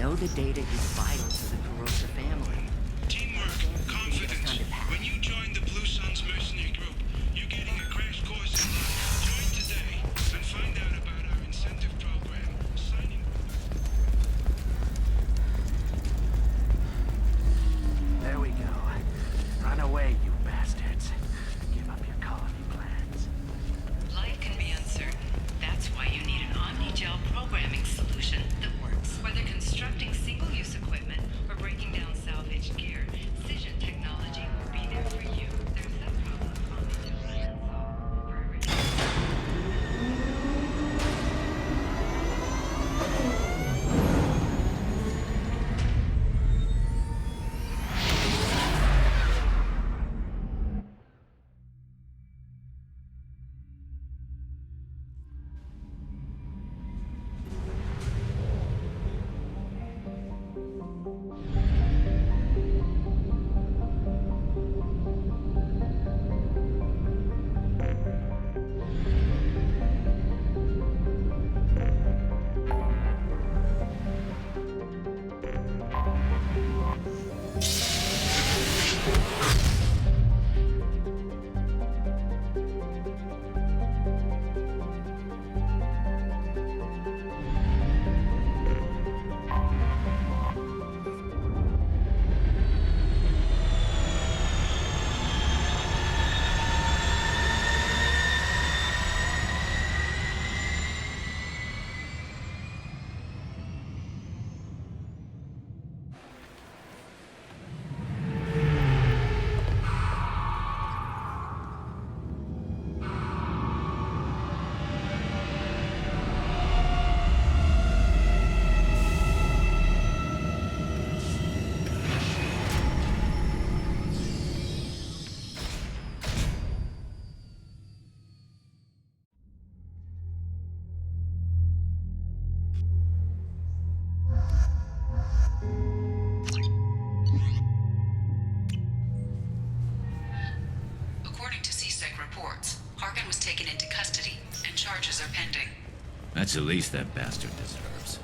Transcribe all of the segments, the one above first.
know the data is vital to the Carosa family. Teamwork, confidence. When you join the Blue Suns mercenary group, you're getting a crash course in life. Join today and find out about our incentive program. Signing. There we go. Run away, you bastards. Give up your colony plans. Life can be uncertain. That's why you need an Omni-Gel programming solution that works. Whether constructing single-use equipment or breaking down salvaged gear, Cision technology will be there for you. There's no problem Omni-Gel can't solve. For everything. According to CSEC reports, Harkin was taken into custody, and charges are pending. That's the least that bastard deserves.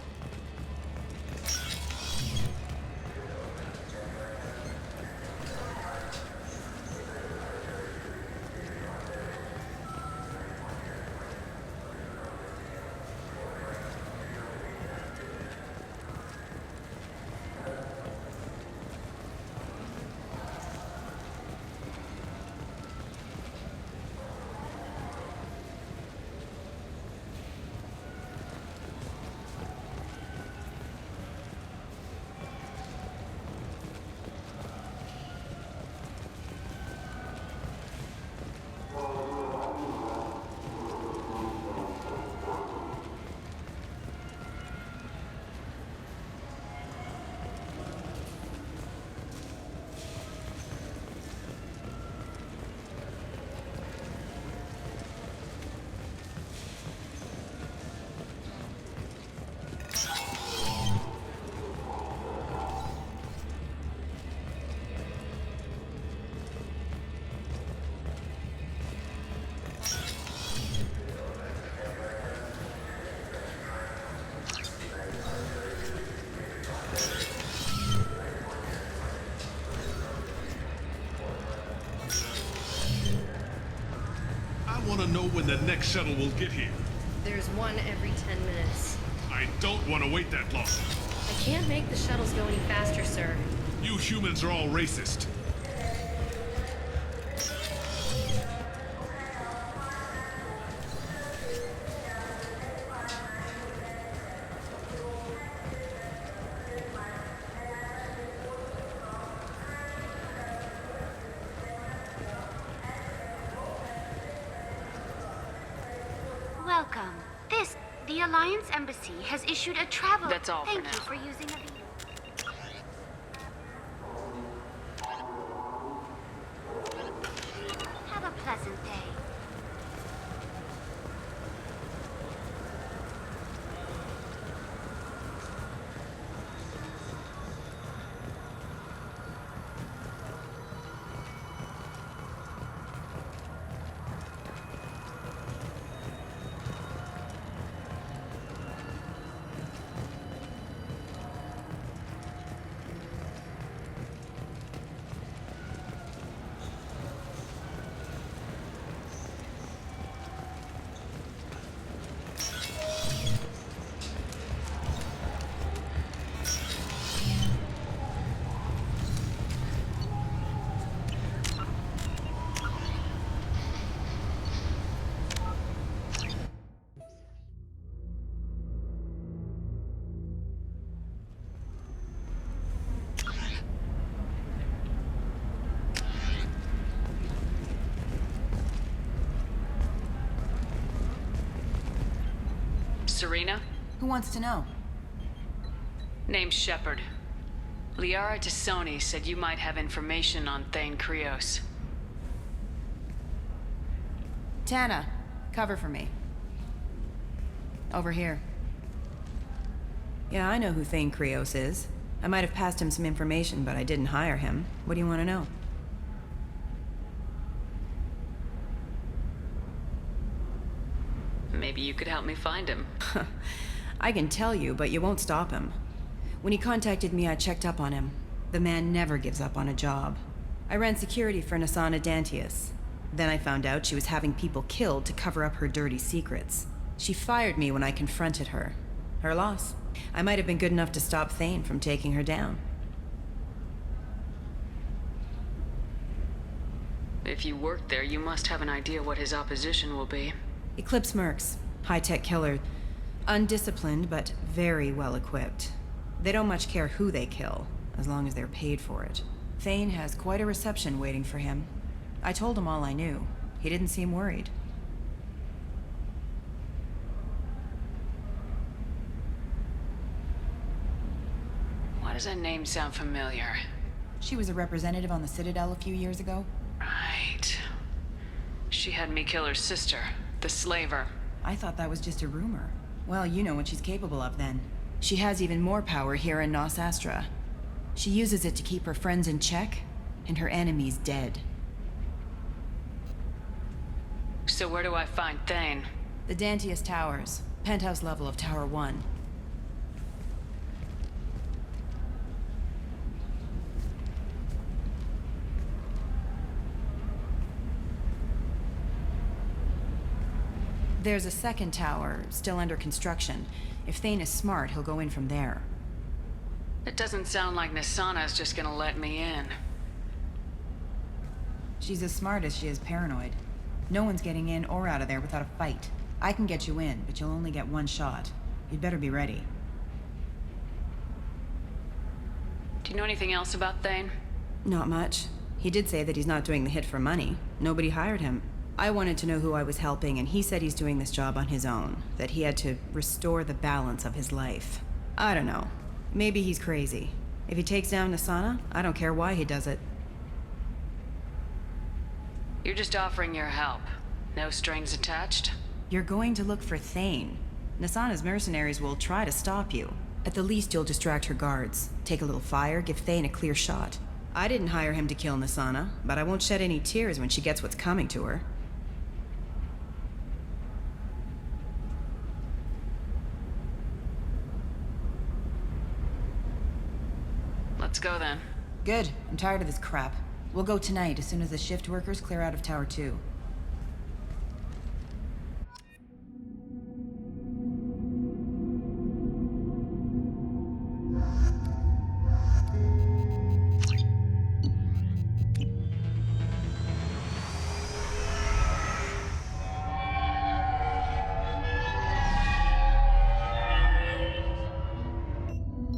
I want to know when the next shuttle will get here. There's one every 10 minutes. I don't want to wait that long. I can't make the shuttles go any faster, sir. You humans are all racist. Welcome. The Alliance Embassy has issued a travel... That's all for Thank now. you for using a... Have a pleasant day. Serena? Who wants to know? Name's Shepard. Liara Tassoni said you might have information on Thane Krios. Tana, cover for me. Over here. Yeah, I know who Thane Krios is. I might have passed him some information, but I didn't hire him. What do you want to know? Maybe you could help me find him. I can tell you, but you won't stop him. When he contacted me, I checked up on him. The man never gives up on a job. I ran security for Nasana Dantius. Then I found out she was having people killed to cover up her dirty secrets. She fired me when I confronted her. Her loss. I might have been good enough to stop Thane from taking her down. If you work there, you must have an idea what his opposition will be. Eclipse mercs. High-tech killer. Undisciplined, but very well equipped. They don't much care who they kill, as long as they're paid for it. Thane has quite a reception waiting for him. I told him all I knew. He didn't seem worried. Why does that name sound familiar? She was a representative on the Citadel a few years ago. Right. She had me kill her sister, the slaver. I thought that was just a rumor. Well, you know what she's capable of then. She has even more power here in Nos Astra. She uses it to keep her friends in check, and her enemies dead. So where do I find Thane? The Dantius Towers. Penthouse level of Tower 1. There's a second tower, still under construction. If Thane is smart, he'll go in from there. It doesn't sound like Nasana's just gonna let me in. She's as smart as she is paranoid. No one's getting in or out of there without a fight. I can get you in, but you'll only get one shot. You'd better be ready. Do you know anything else about Thane? Not much. He did say that he's not doing the hit for money. Nobody hired him. I wanted to know who I was helping, and he said he's doing this job on his own. That he had to restore the balance of his life. I don't know. Maybe he's crazy. If he takes down Nasana, I don't care why he does it. You're just offering your help. No strings attached? You're going to look for Thane. Nasana's mercenaries will try to stop you. At the least, you'll distract her guards. Take a little fire, give Thane a clear shot. I didn't hire him to kill Nasana, but I won't shed any tears when she gets what's coming to her. Let's go then. Good. I'm tired of this crap. We'll go tonight as soon as the shift workers clear out of Tower 2.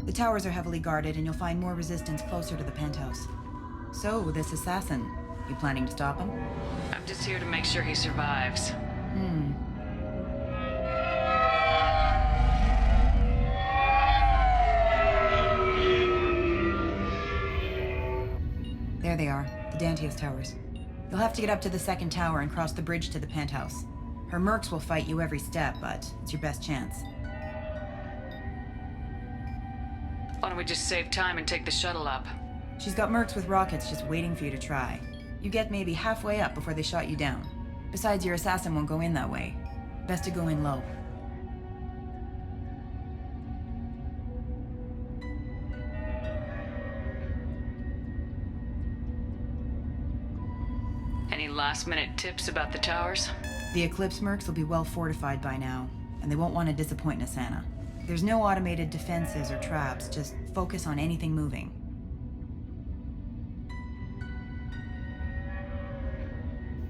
The towers are heavily guarded, and you'll find more resistance closer to the penthouse. So, this assassin, you planning to stop him? I'm just here to make sure he survives. There they are, the Dantius Towers. You'll have to get up to the second tower and cross the bridge to the penthouse. Her mercs will fight you every step, but it's your best chance. Why don't we just save time and take the shuttle up? She's got mercs with rockets just waiting for you to try. You get maybe halfway up before they shot you down. Besides, your assassin won't go in that way. Best to go in low. Any last-minute tips about the towers? The Eclipse mercs will be well fortified by now, and they won't want to disappoint Nasana. There's no automated defenses or traps, just focus on anything moving.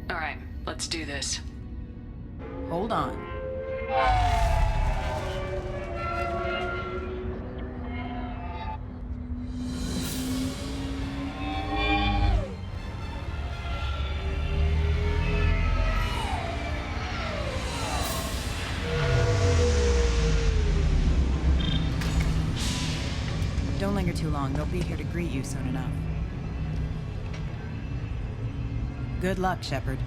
All right, let's do this. Hold on. linger too long. They'll be here to greet you soon enough. Good luck, Shepard.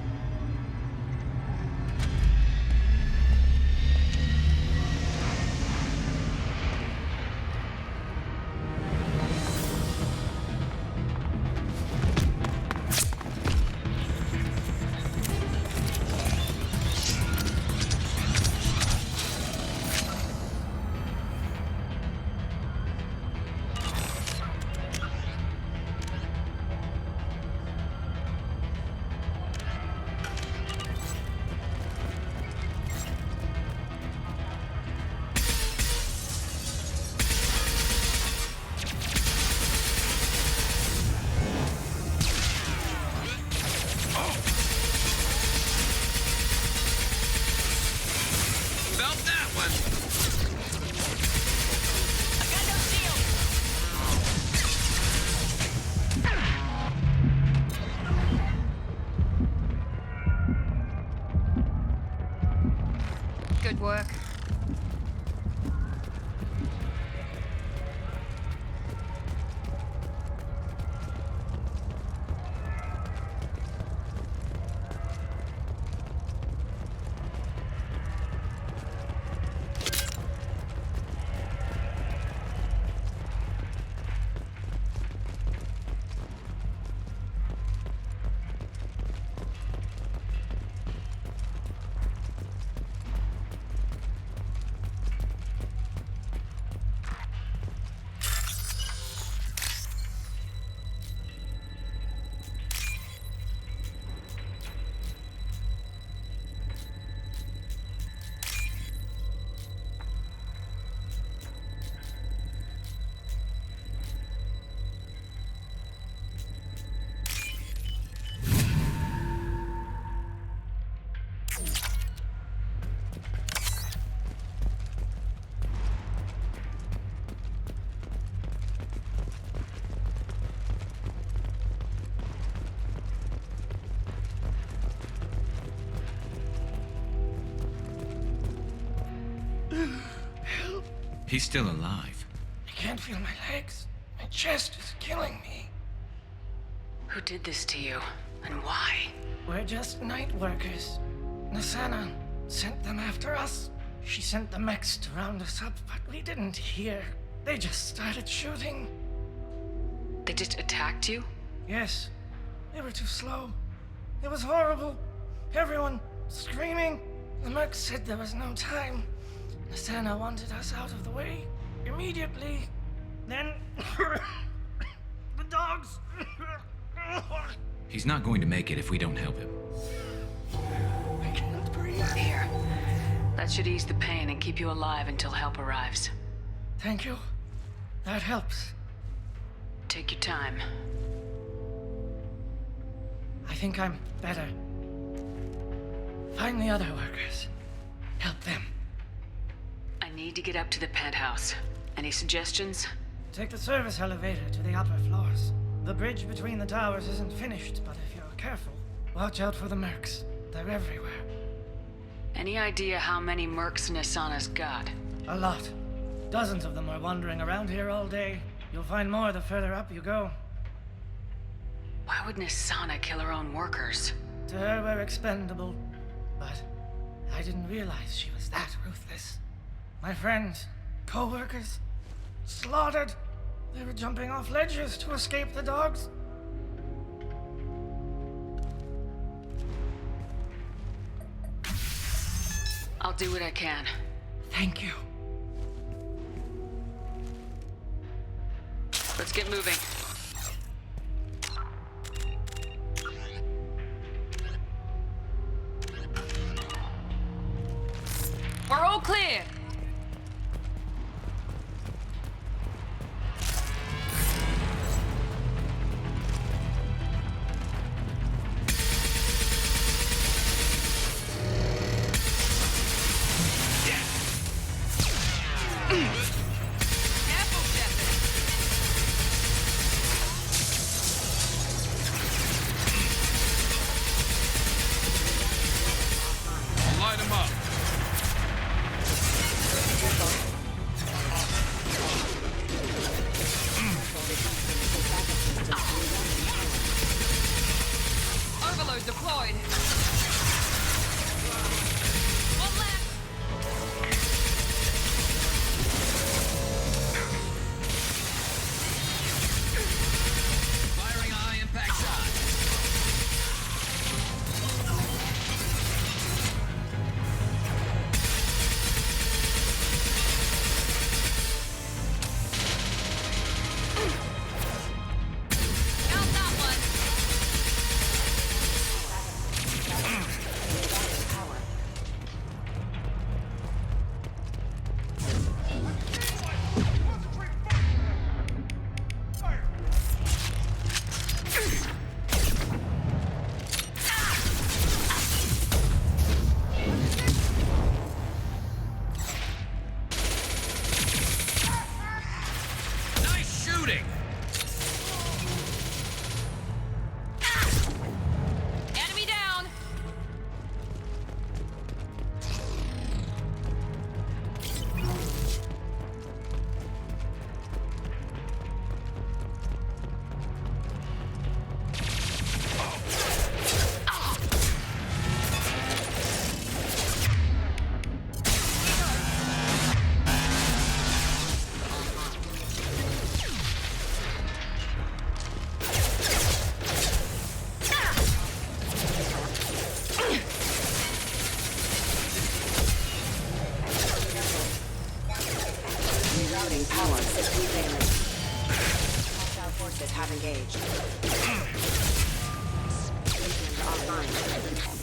Good work. He's still alive. I can't feel my legs. My chest is killing me. Who did this to you? And why? We're just night workers. Nasana sent them after us. She sent the mechs to round us up, but we didn't hear. They just started shooting. They just attacked you? Yes, they were too slow. It was horrible. Everyone screaming. The mechs said there was no time. Nasana wanted us out of the way immediately. Then the dogs. He's not going to make it if we don't help him. I can't breathe. Here. That should ease the pain and keep you alive until help arrives. Thank you. That helps. Take your time. I think I'm better. Find the other workers. Help them. I need to get up to the penthouse. Any suggestions? Take the service elevator to the upper floors. The bridge between the towers isn't finished, but if you're careful, watch out for the mercs. They're everywhere. Any idea how many mercs Nasana's got? A lot. Dozens of them are wandering around here all day. You'll find more the further up you go. Why would Nasana kill her own workers? To her, we're expendable. But I didn't realize she was that ruthless. My friends, co-workers, slaughtered. They were jumping off ledges to escape the dogs. I'll do what I can. Thank you. Let's get moving. We're all clear. Light him up. Overload deployed. One left. Firing a high impact shot. Count that one. Nice shooting. Enemy down. Rerouting power system failure. Hostile forces have engaged. Systems offline. Night.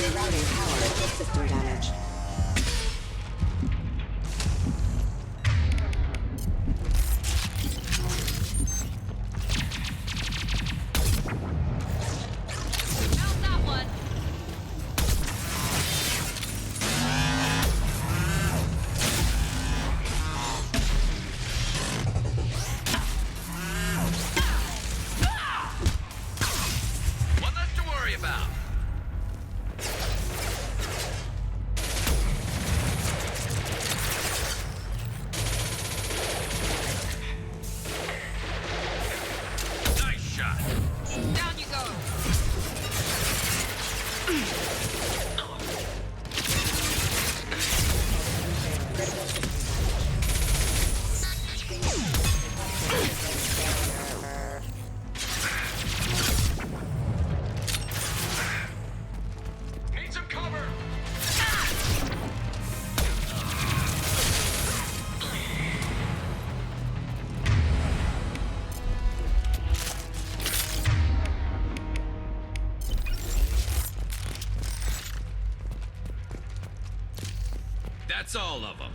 Rerouting power system damage. Count that one. One less to worry about. Nice shot. Down you go. Need some cover. That's all of them.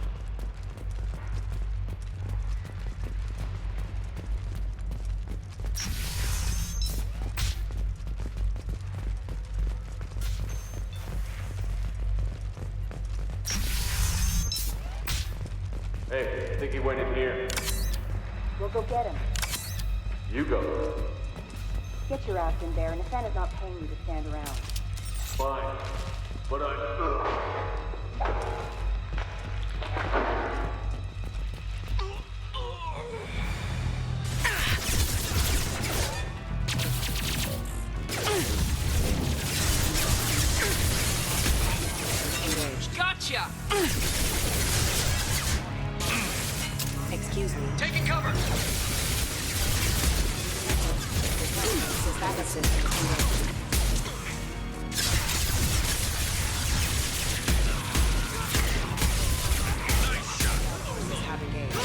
Hey, I think he went in here. We'll go get him. You go. Get your ass in there, and if Santa's not paying you to stand around. Fine. But Engaged. Gotcha. Excuse me. Taking cover. This is backup system engaged. Nice shot. Forces have engaged.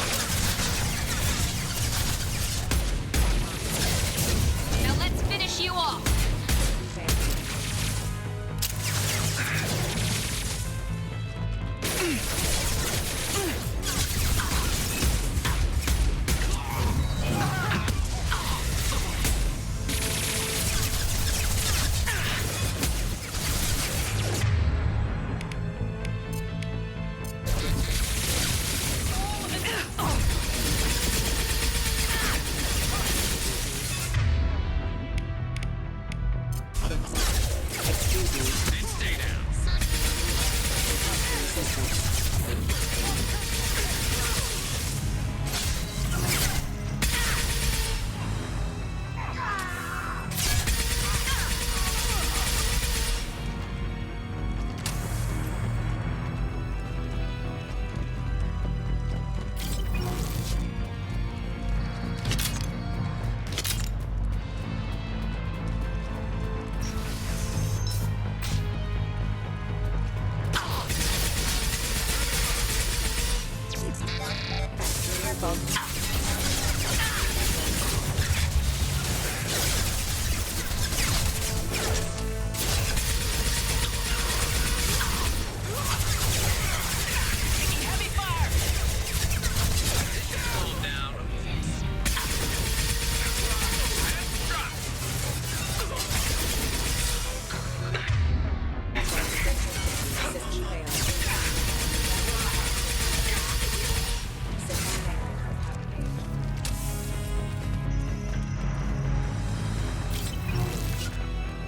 Now let's finish you off.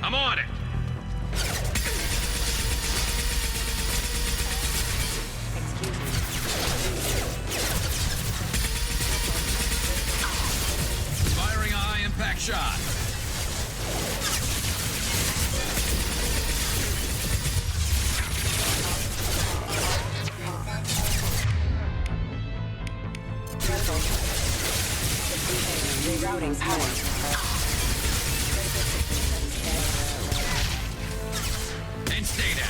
I'm on it. Firing a high impact shot. Rerouting power. And stay down.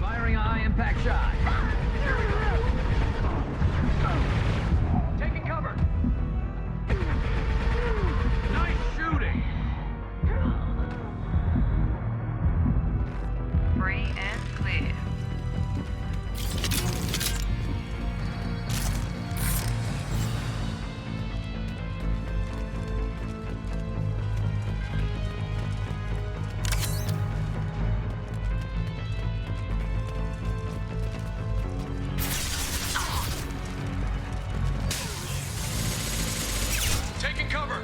Firing a high impact shot. Taking cover. Nice shooting. Free and clear. Taking cover.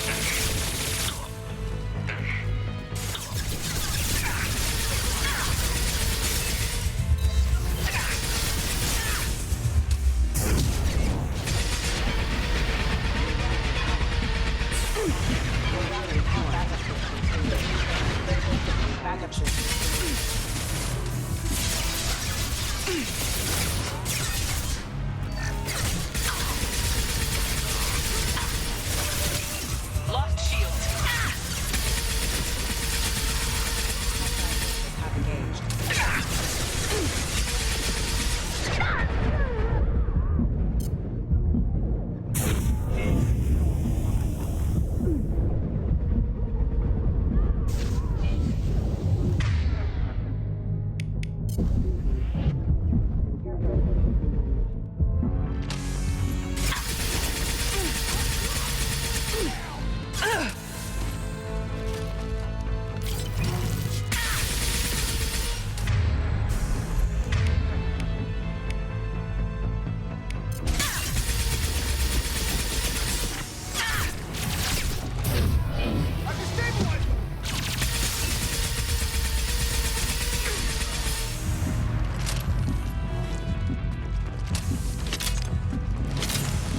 Backup system. Lost shield. Have engaged.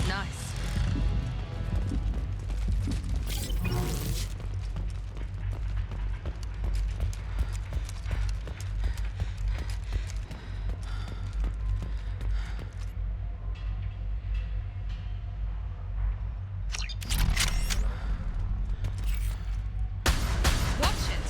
Nice. Watch it.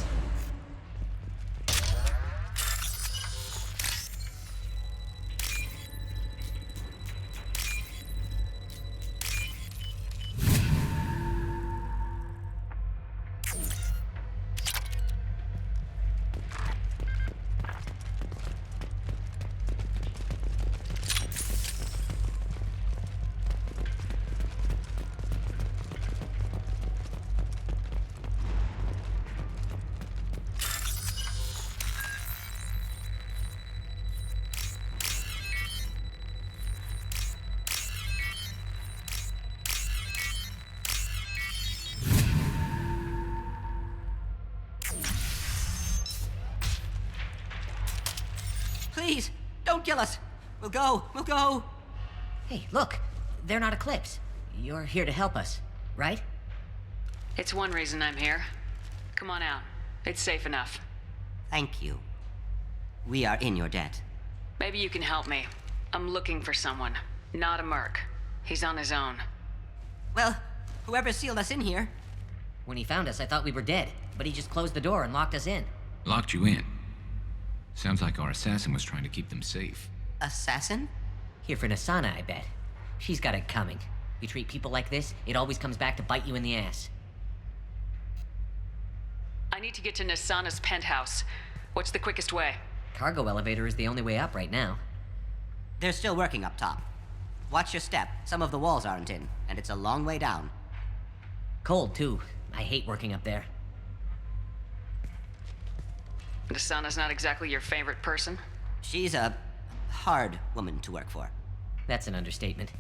Please, don't kill us. We'll go. We'll go. Hey, look. They're not Eclipse. You're here to help us, right? It's one reason I'm here. Come on out. It's safe enough. Thank you. We are in your debt. Maybe you can help me. I'm looking for someone, not a merc. He's on his own. Well, whoever sealed us in here. When he found us, I thought we were dead, but he just closed the door and locked us in. Locked you in? Sounds like our assassin was trying to keep them safe. Assassin? Here for Nasana, I bet. She's got it coming. You treat people like this, it always comes back to bite you in the ass. I need to get to Nasana's penthouse. What's the quickest way? Cargo elevator is the only way up right now. They're still working up top. Watch your step. Some of the walls aren't in, and it's a long way down. Cold, too. I hate working up there. Nasana's not exactly your favorite person? She's a hard woman to work for. That's an understatement.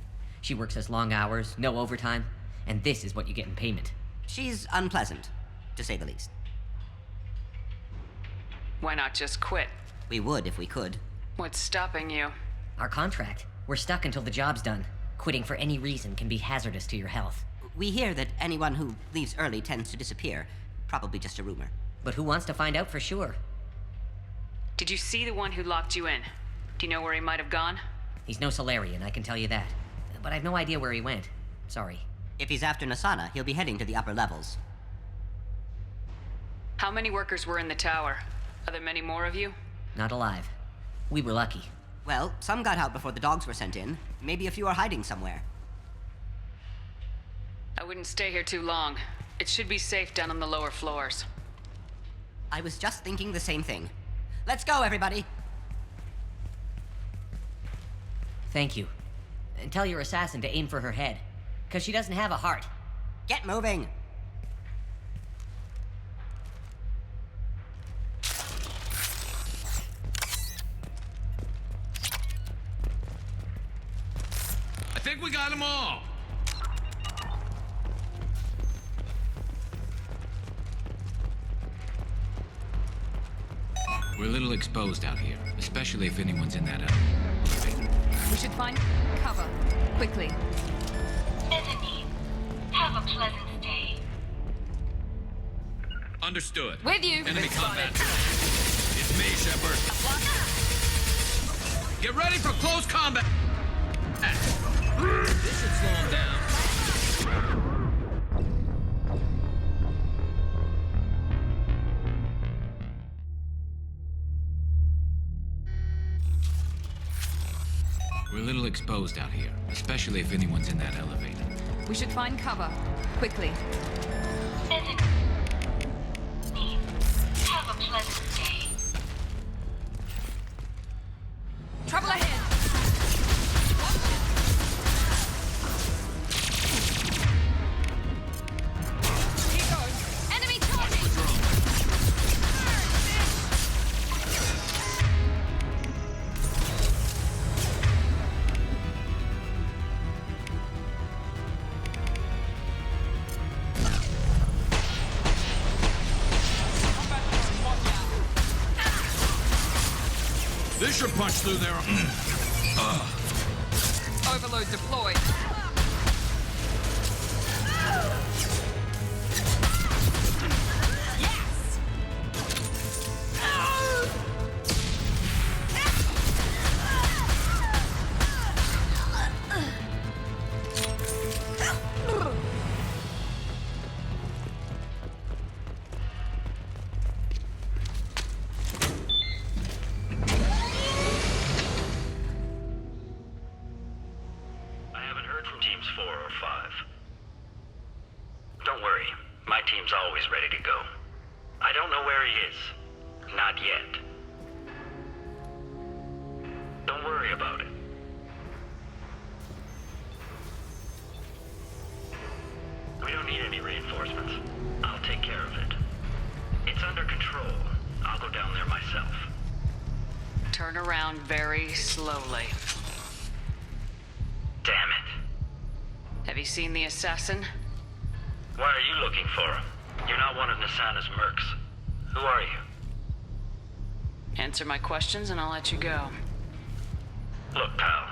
She works us long hours, no overtime, and this is what you get in payment. She's unpleasant, to say the least. Why not just quit? We would if we could. What's stopping you? Our contract. We're stuck until the job's done. Quitting for any reason can be hazardous to your health. We hear that anyone who leaves early tends to disappear. Probably just a rumor. But who wants to find out for sure? Did you see the one who locked you in? Do you know where he might have gone? He's no Solarian, I can tell you that. But I've no idea where he went. Sorry. If he's after Nasana, he'll be heading to the upper levels. How many workers were in the tower? Are there many more of you? Not alive. We were lucky. Well, some got out before the dogs were sent in. Maybe a few are hiding somewhere. I wouldn't stay here too long. It should be safe down on the lower floors. I was just thinking the same thing. Let's go, everybody! Thank you. And tell your assassin to aim for her head. 'Cause she doesn't have a heart. Get moving! I think we got them all! We're a little exposed out here, especially if anyone's in that elevator. We should find cover. Quickly. Bethany, have a pleasant day. Understood. With you. Enemy combat. It's me, Shepard. Get ready for close combat! This should slow him down. We're a little exposed out here, especially if anyone's in that elevator. We should find cover. Quickly. Bethany, have a pleasant day. Trouble ahead. Here goes. Enemy target. This should punch through there. Overload deployed. Yes! I haven't heard from teams 4 or 5. Don't worry, my team's always ready to go. I don't know where he is. Not yet. Don't worry about it. We don't need any reinforcements. I'll take care of it. It's under control. I'll go down there myself. Turn around very slowly. Damn it. Have you seen the assassin? Why are you looking for him? You're not one of Nasana's mercs. Who are you? Answer my questions and I'll let you go. Look, pal.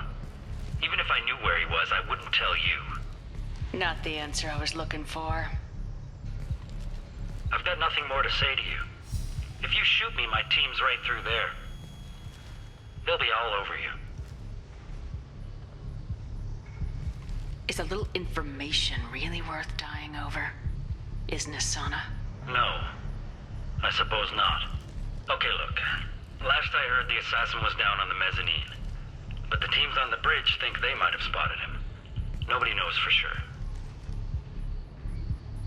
Even if I knew where he was, I wouldn't tell you. Not the answer I was looking for. I've got nothing more to say to you. If you shoot me, my team's right through there. They'll be all over you. Is a little information really worth dying over? Is Nasana? No. I suppose not. Okay, look. Last I heard, the assassin was down on the mezzanine. But the teams on the bridge think they might have spotted him. Nobody knows for sure.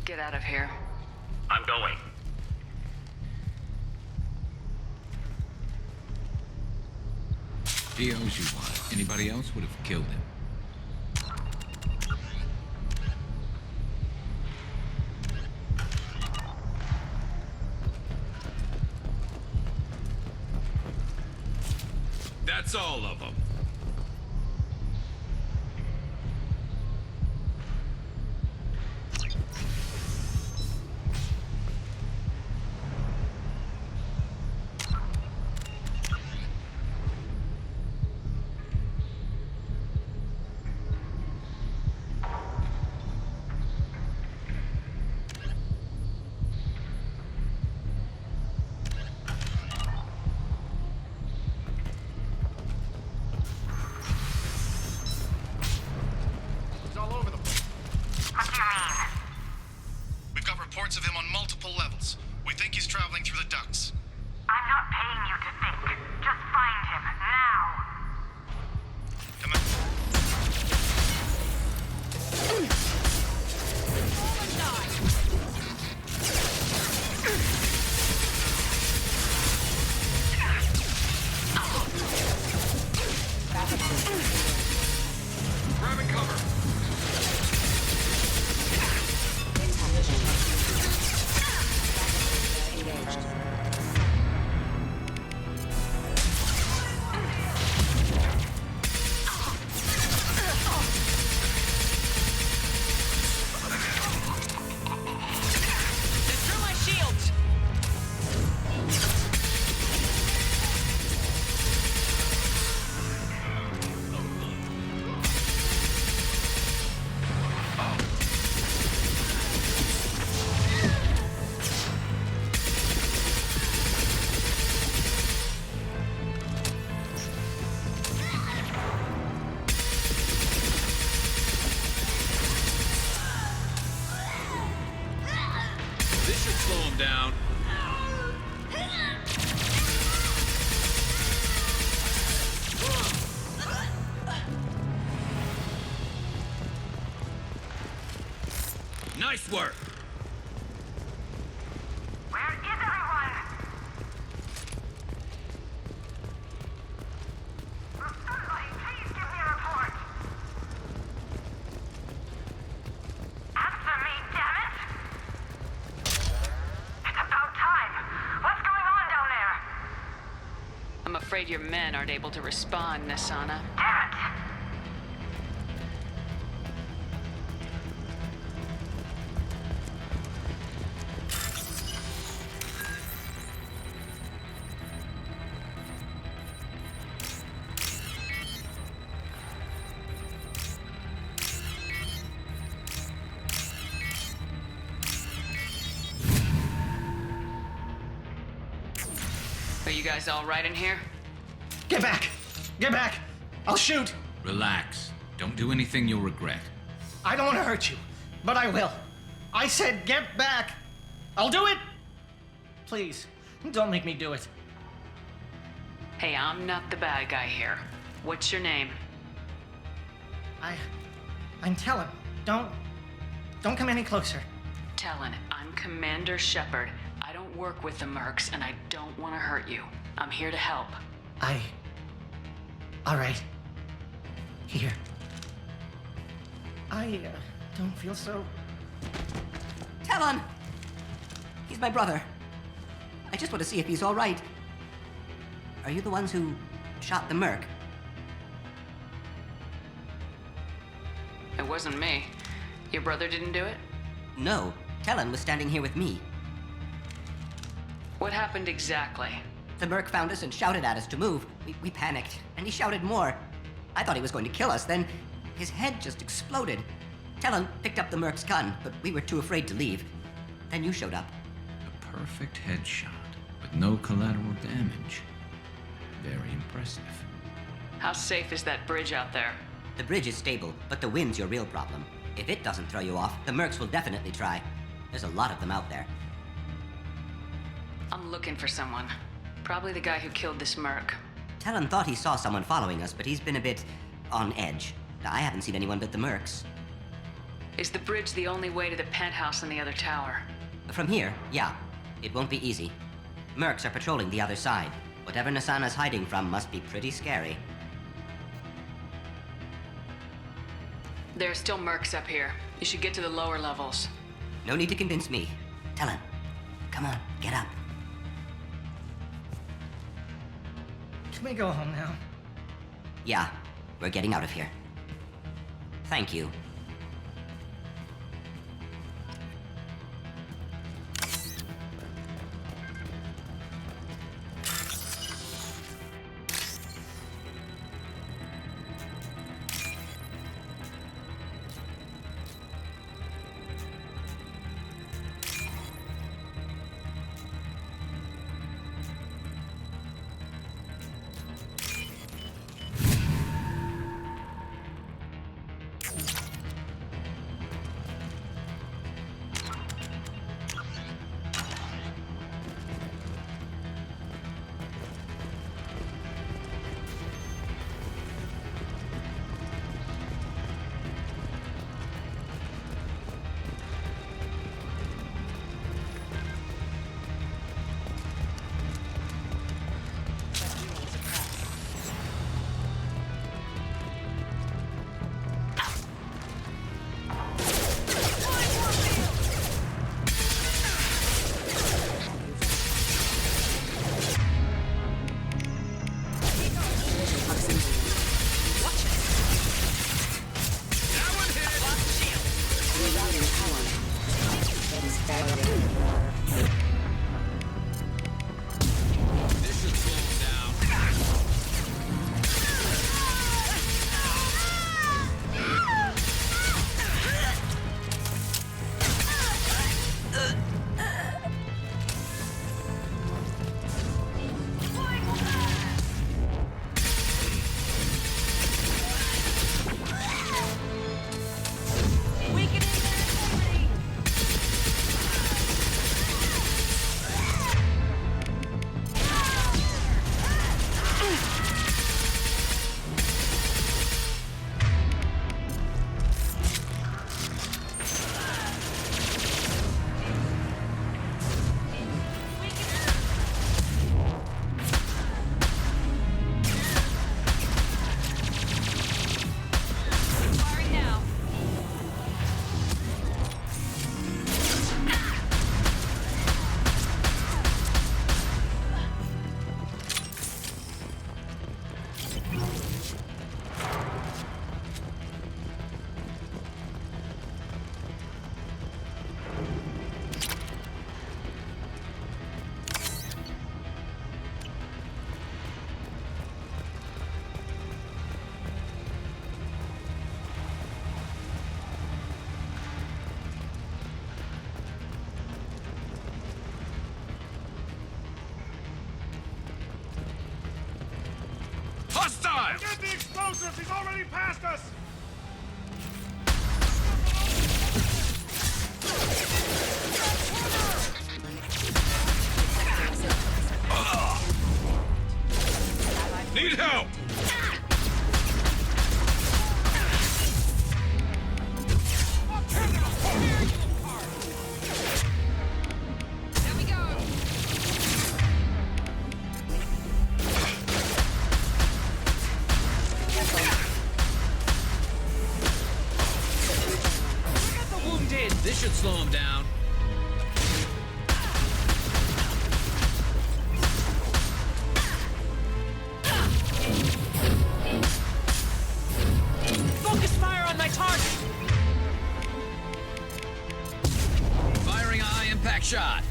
Get out of here. I'm going. He owes you one. Anybody else would have killed him. That's all of them. Reports of him on multiple levels. We think he's traveling through the ducts. I'm not paying you to think. Just find him, now! Come on. Grabbing cover. Slow him down. Nice work. Where is everyone? Will somebody please give me a report? Answer me, damn it! It's about time. What's going on down there? I'm afraid your men aren't able to respond, Nasana. Damn it! Are you guys all right in here? Get back! Get back! I'll shoot! Relax. Don't do anything you'll regret. I don't want to hurt you, but I will. I said get back! I'll do it! Please, don't make me do it. Hey, I'm not the bad guy here. What's your name? I'm Talon. Don't come any closer. Talon, I'm Commander Shepard. I don't work with the Mercs, and I don't want to hurt you. I'm here to help. All right. Here. I don't feel so... Talon! He's my brother. I just want to see if he's all right. Are you the ones who shot the Merc? It wasn't me. Your brother didn't do it? No. Talon was standing here with me. What happened exactly? The Merc found us and shouted at us to move. We panicked, and he shouted more. I thought he was going to kill us, then his head just exploded. Talon picked up the Merc's gun, but we were too afraid to leave. Then you showed up. A perfect headshot, with no collateral damage. Very impressive. How safe is that bridge out there? The bridge is stable, but the wind's your real problem. If it doesn't throw you off, the mercs will definitely try. There's a lot of them out there. I'm looking for someone. Probably the guy who killed this merc. Talon thought he saw someone following us, but he's been a bit on edge. I haven't seen anyone but the mercs. Is the bridge the only way to the penthouse in the other tower? From here, yeah. It won't be easy. Mercs are patrolling the other side. Whatever Nasana's hiding from must be pretty scary. There are still mercs up here. You should get to the lower levels. No need to convince me. Talon, come on, get up. Can we go home now? Yeah, we're getting out of here. Thank you. Hostile! Get the explosives! He's already past us! Need help! There we go. This should slow him down. Focus fire on my target! Firing a high-impact shot.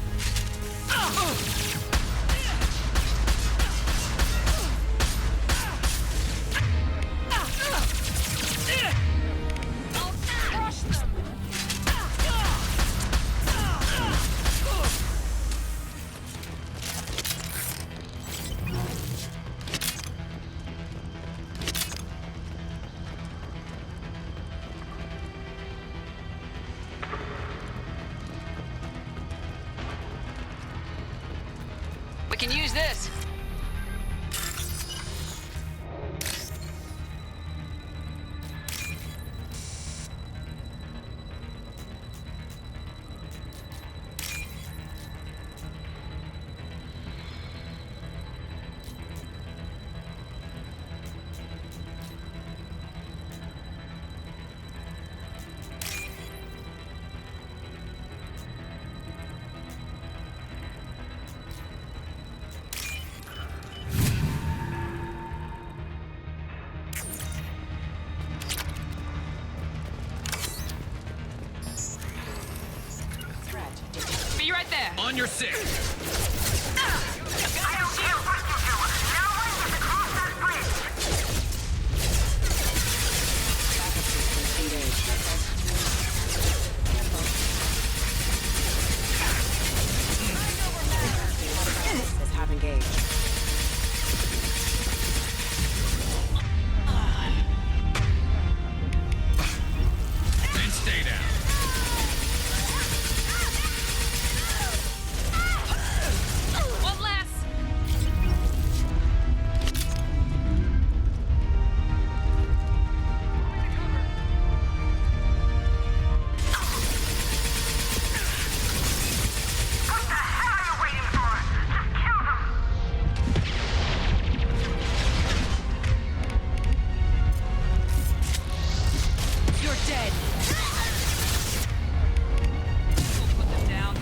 I'll crush them. this? Be right there. On your six. I don't care what you do. No one gets across that bridge. Have engaged. And stay down. One less. What the hell are you waiting for? Just kill them. You're dead. We'll put them down.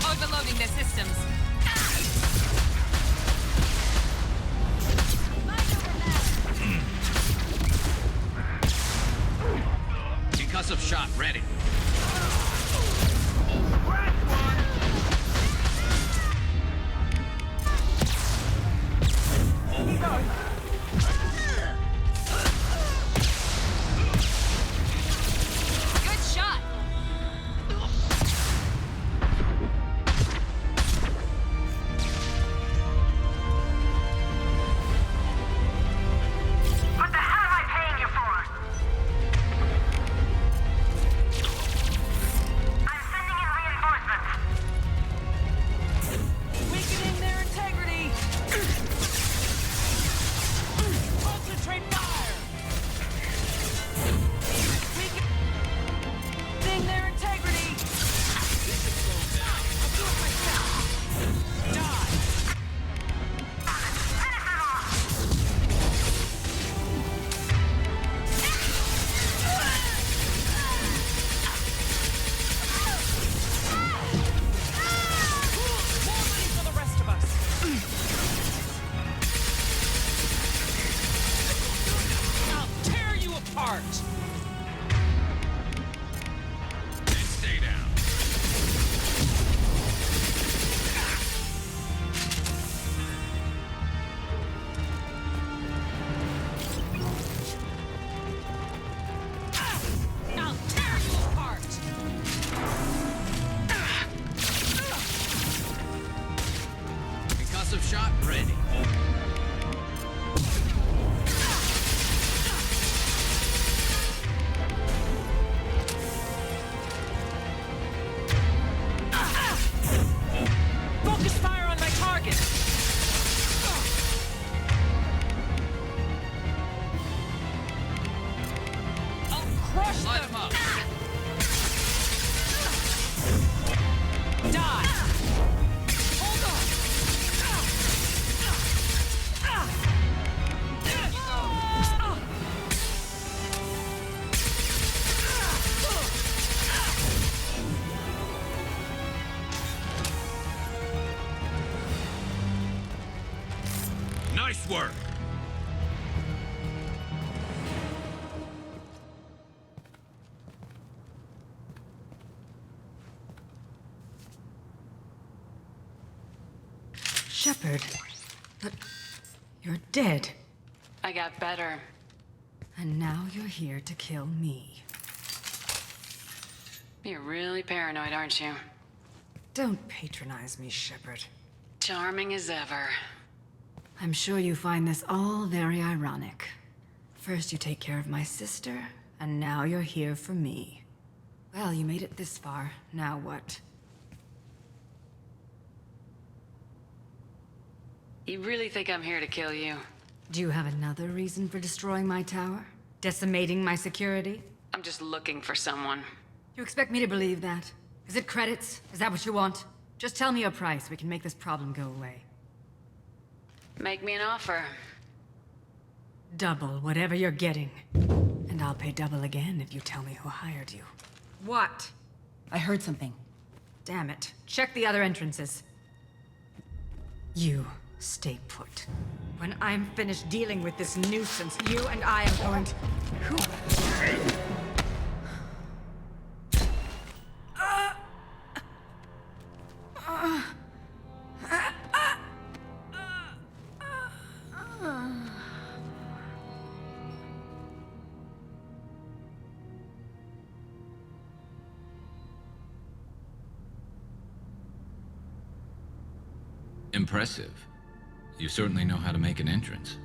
Overloading their systems. Concussive shot ready. Good shot. What the hell am I paying you for? I'm sending in reinforcements. Weakening their integrity. Concentrate fire. Weakening their integrity. I'll do it myself. Die. Finish it off. More money for the rest of us. I'll tear you apart. And stay down. I'll tear you apart. Concussive shot ready. Focus fire on my target. I'll crush Light them. them up. Die. Hold on. Nice work. Shepard. But you're dead. I got better. And now you're here to kill me. You're really paranoid, aren't you? Don't patronize me, Shepard. Charming as ever. I'm sure you find this all very ironic. First you take care of my sister, and now you're here for me. Well, you made it this far. Now what? You really think I'm here to kill you? Do you have another reason for destroying my tower? Decimating my security? I'm just looking for someone. You expect me to believe that? Is it credits? Is that what you want? Just tell me a price. We can make this problem go away. Make me an offer. Double whatever you're getting. And I'll pay double again if you tell me who hired you. What? I heard something. Damn it. Check the other entrances. You stay put. When I'm finished dealing with this nuisance, you and I am going to... Who? Impressive. You certainly know how to make an entrance.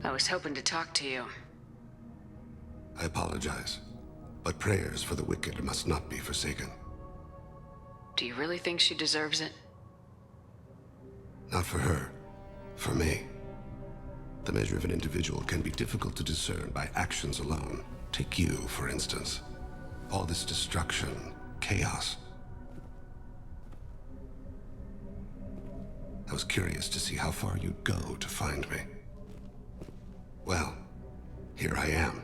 I was hoping to talk to you. I apologize, but prayers for the wicked must not be forsaken. Do you really think she deserves it? Not for her, for me. The measure of an individual can be difficult to discern by actions alone. Take you, for instance. All this destruction, chaos. I was curious to see how far you'd go to find me. Well, here I am.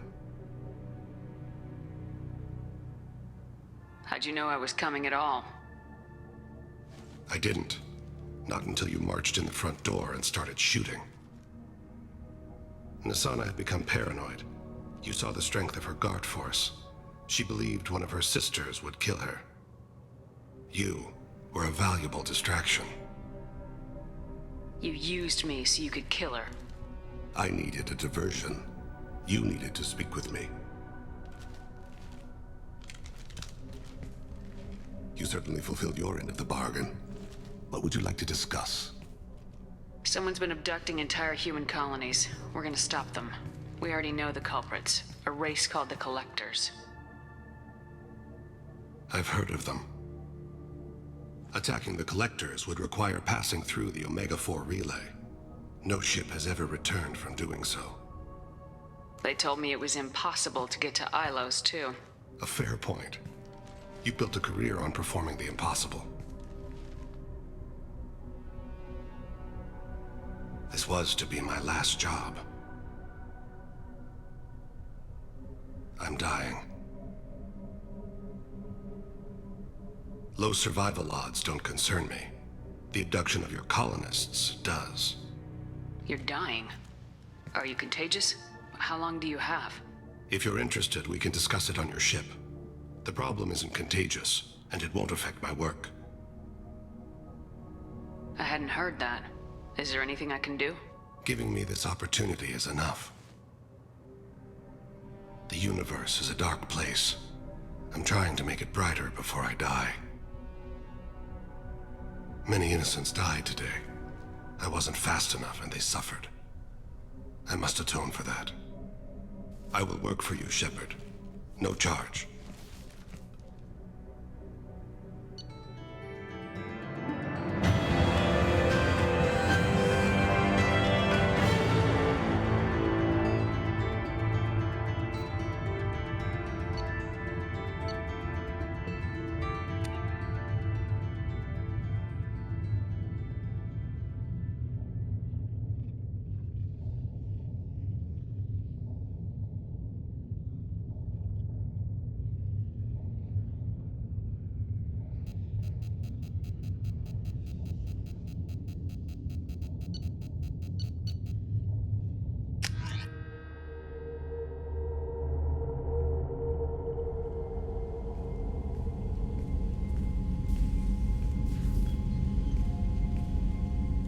How'd you know I was coming at all? I didn't. Not until you marched in the front door and started shooting. Nasana had become paranoid. You saw the strength of her guard force. She believed one of her sisters would kill her. You were a valuable distraction. You used me so you could kill her. I needed a diversion. You needed to speak with me. You certainly fulfilled your end of the bargain. What would you like to discuss? Someone's been abducting entire human colonies. We're gonna stop them. We already know the culprits. A race called the Collectors. I've heard of them. Attacking the Collectors would require passing through the Omega-4 relay. No ship has ever returned from doing so. They told me it was impossible to get to Ilos, too. A fair point. You built a career on performing the impossible. This was to be my last job. I'm dying. Low survival odds don't concern me. The abduction of your colonists does. You're dying. Are you contagious? How long do you have? If you're interested, we can discuss it on your ship. The problem isn't contagious, and it won't affect my work. I hadn't heard that. Is there anything I can do? Giving me this opportunity is enough. The universe is a dark place. I'm trying to make it brighter before I die. Many innocents died today. I wasn't fast enough and they suffered. I must atone for that. I will work for you, Shepard. No charge.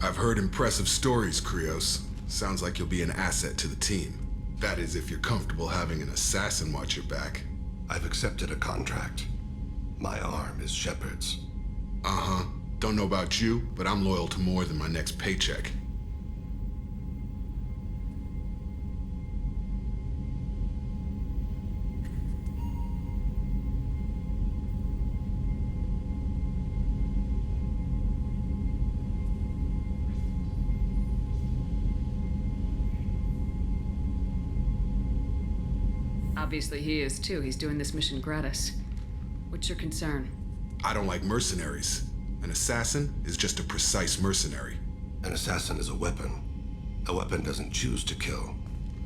I've heard impressive stories, Krios. Sounds like you'll be an asset to the team. That is, if you're comfortable having an assassin watch your back. I've accepted a contract. My arm is Shepard's. Uh-huh. Don't know about you, but I'm loyal to more than my next paycheck. Obviously he is too. He's doing this mission gratis. What's your concern? I don't like mercenaries. An assassin is just a precise mercenary. An assassin is a weapon. A weapon doesn't choose to kill.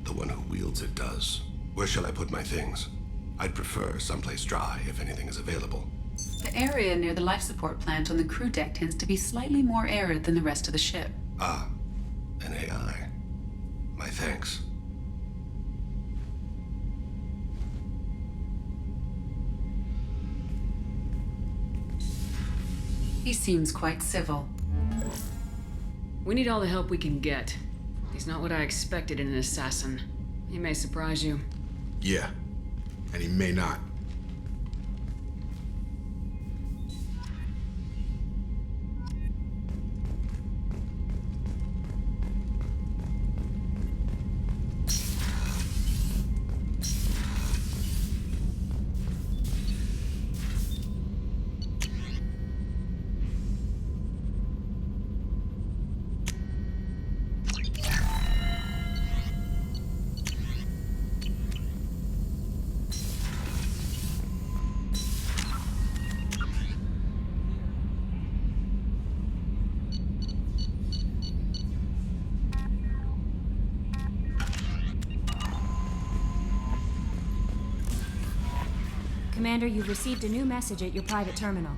The one who wields it does. Where shall I put my things? I'd prefer someplace dry if anything is available. The area near the life support plant on the crew deck tends to be slightly more arid than the rest of the ship. Ah, an AI. My thanks. He seems quite civil. We need all the help we can get. He's not what I expected in an assassin. He may surprise you. Yeah, and he may not. Commander, you've received a new message at your private terminal.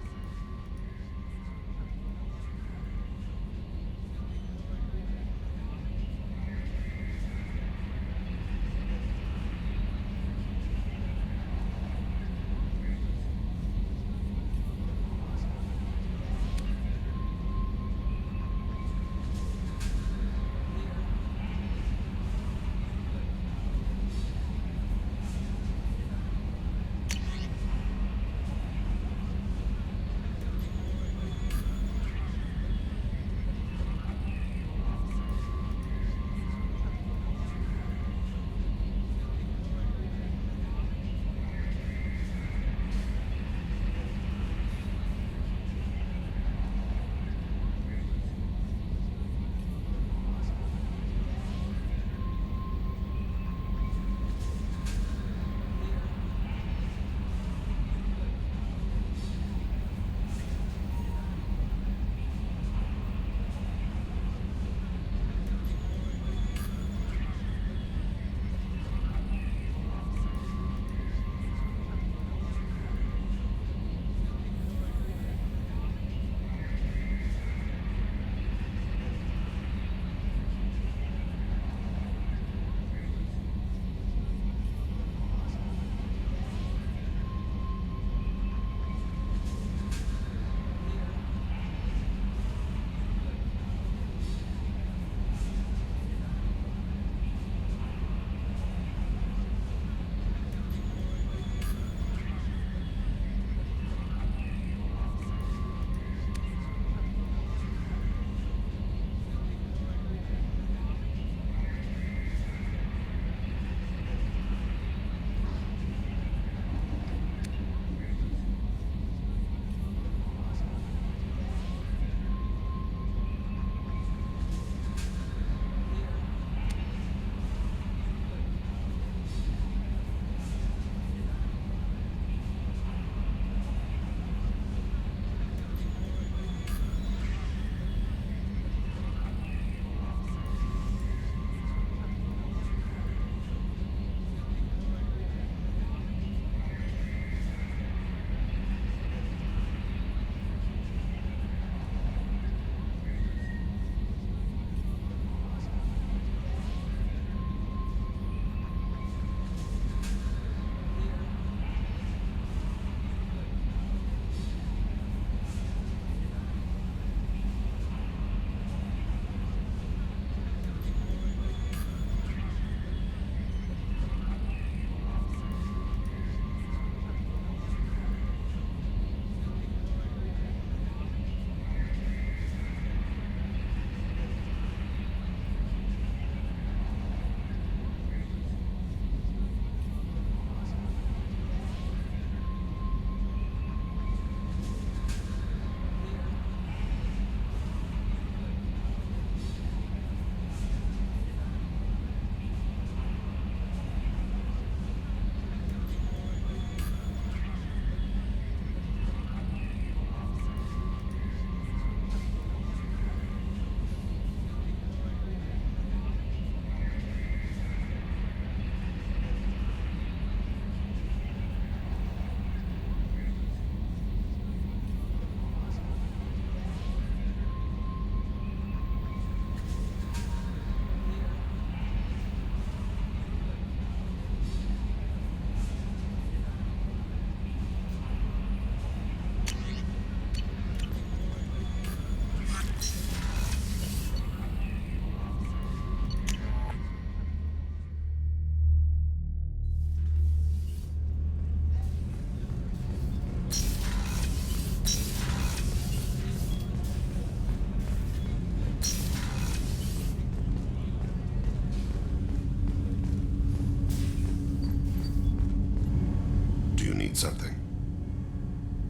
something?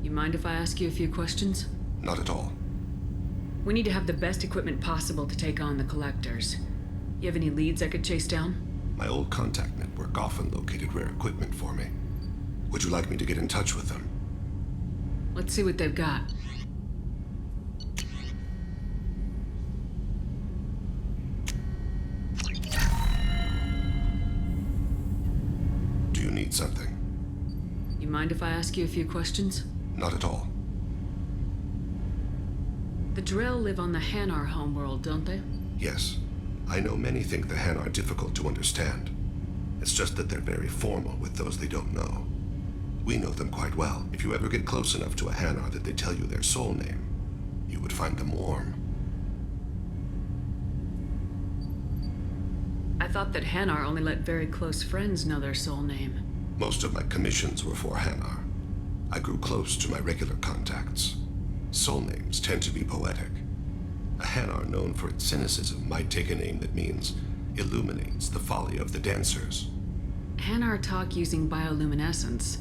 You mind if I ask you a few questions? Not at all. We need to have the best equipment possible to take on the Collectors. You have any leads I could chase down? My old contact network often located rare equipment for me. Would you like me to get in touch with them? Let's see what they've got. Do you need something? You mind if I ask you a few questions? Not at all. The Drell live on the Hanar homeworld, don't they? Yes. I know many think the Han are difficult to understand. It's just that they're very formal with those they don't know. We know them quite well. If you ever get close enough to a Hanar that they tell you their soul name, you would find them warm. I thought that Hanar only let very close friends know their soul name. Most of my commissions were for Hanar. I grew close to my regular contacts. Soul names tend to be poetic. A Hanar known for its cynicism might take a name that means illuminates the folly of the dancers. Hanar talk using bioluminescence.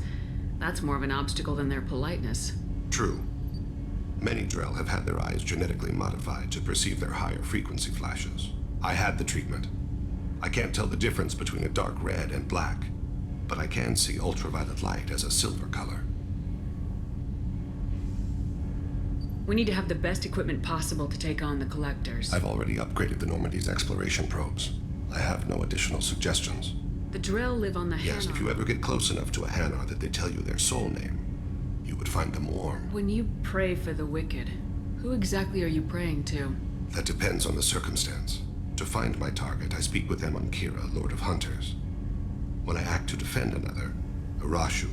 That's more of an obstacle than their politeness. True. Many Drell have had their eyes genetically modified to perceive their higher frequency flashes. I had the treatment. I can't tell the difference between a dark red and black, but I can see ultraviolet light as a silver color. We need to have the best equipment possible to take on the Collectors. I've already upgraded the Normandy's exploration probes. I have no additional suggestions. The Drell live on the Hanar. Yes, if you ever get close enough to a Hanar that they tell you their soul name, you would find them warm. When you pray for the wicked, who exactly are you praying to? That depends on the circumstance. To find my target, I speak with Amonkira, Lord of Hunters. When I act to defend another, Arashu,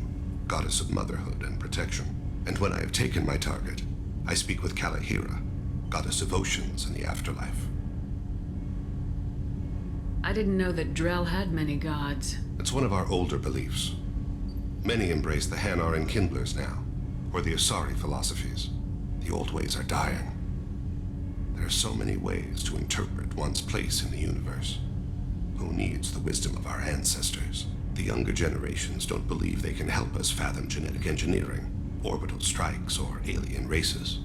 Goddess of Motherhood and Protection. And when I have taken my target, I speak with Kalahira, Goddess of Oceans and the Afterlife. I didn't know that Drell had many gods. It's one of our older beliefs. Many embrace the Hanar and Kindlers now, or the Asari philosophies. The old ways are dying. There are so many ways to interpret one's place in the universe. Who needs the wisdom of our ancestors? The younger generations don't believe they can help us fathom genetic engineering, orbital strikes, or alien races.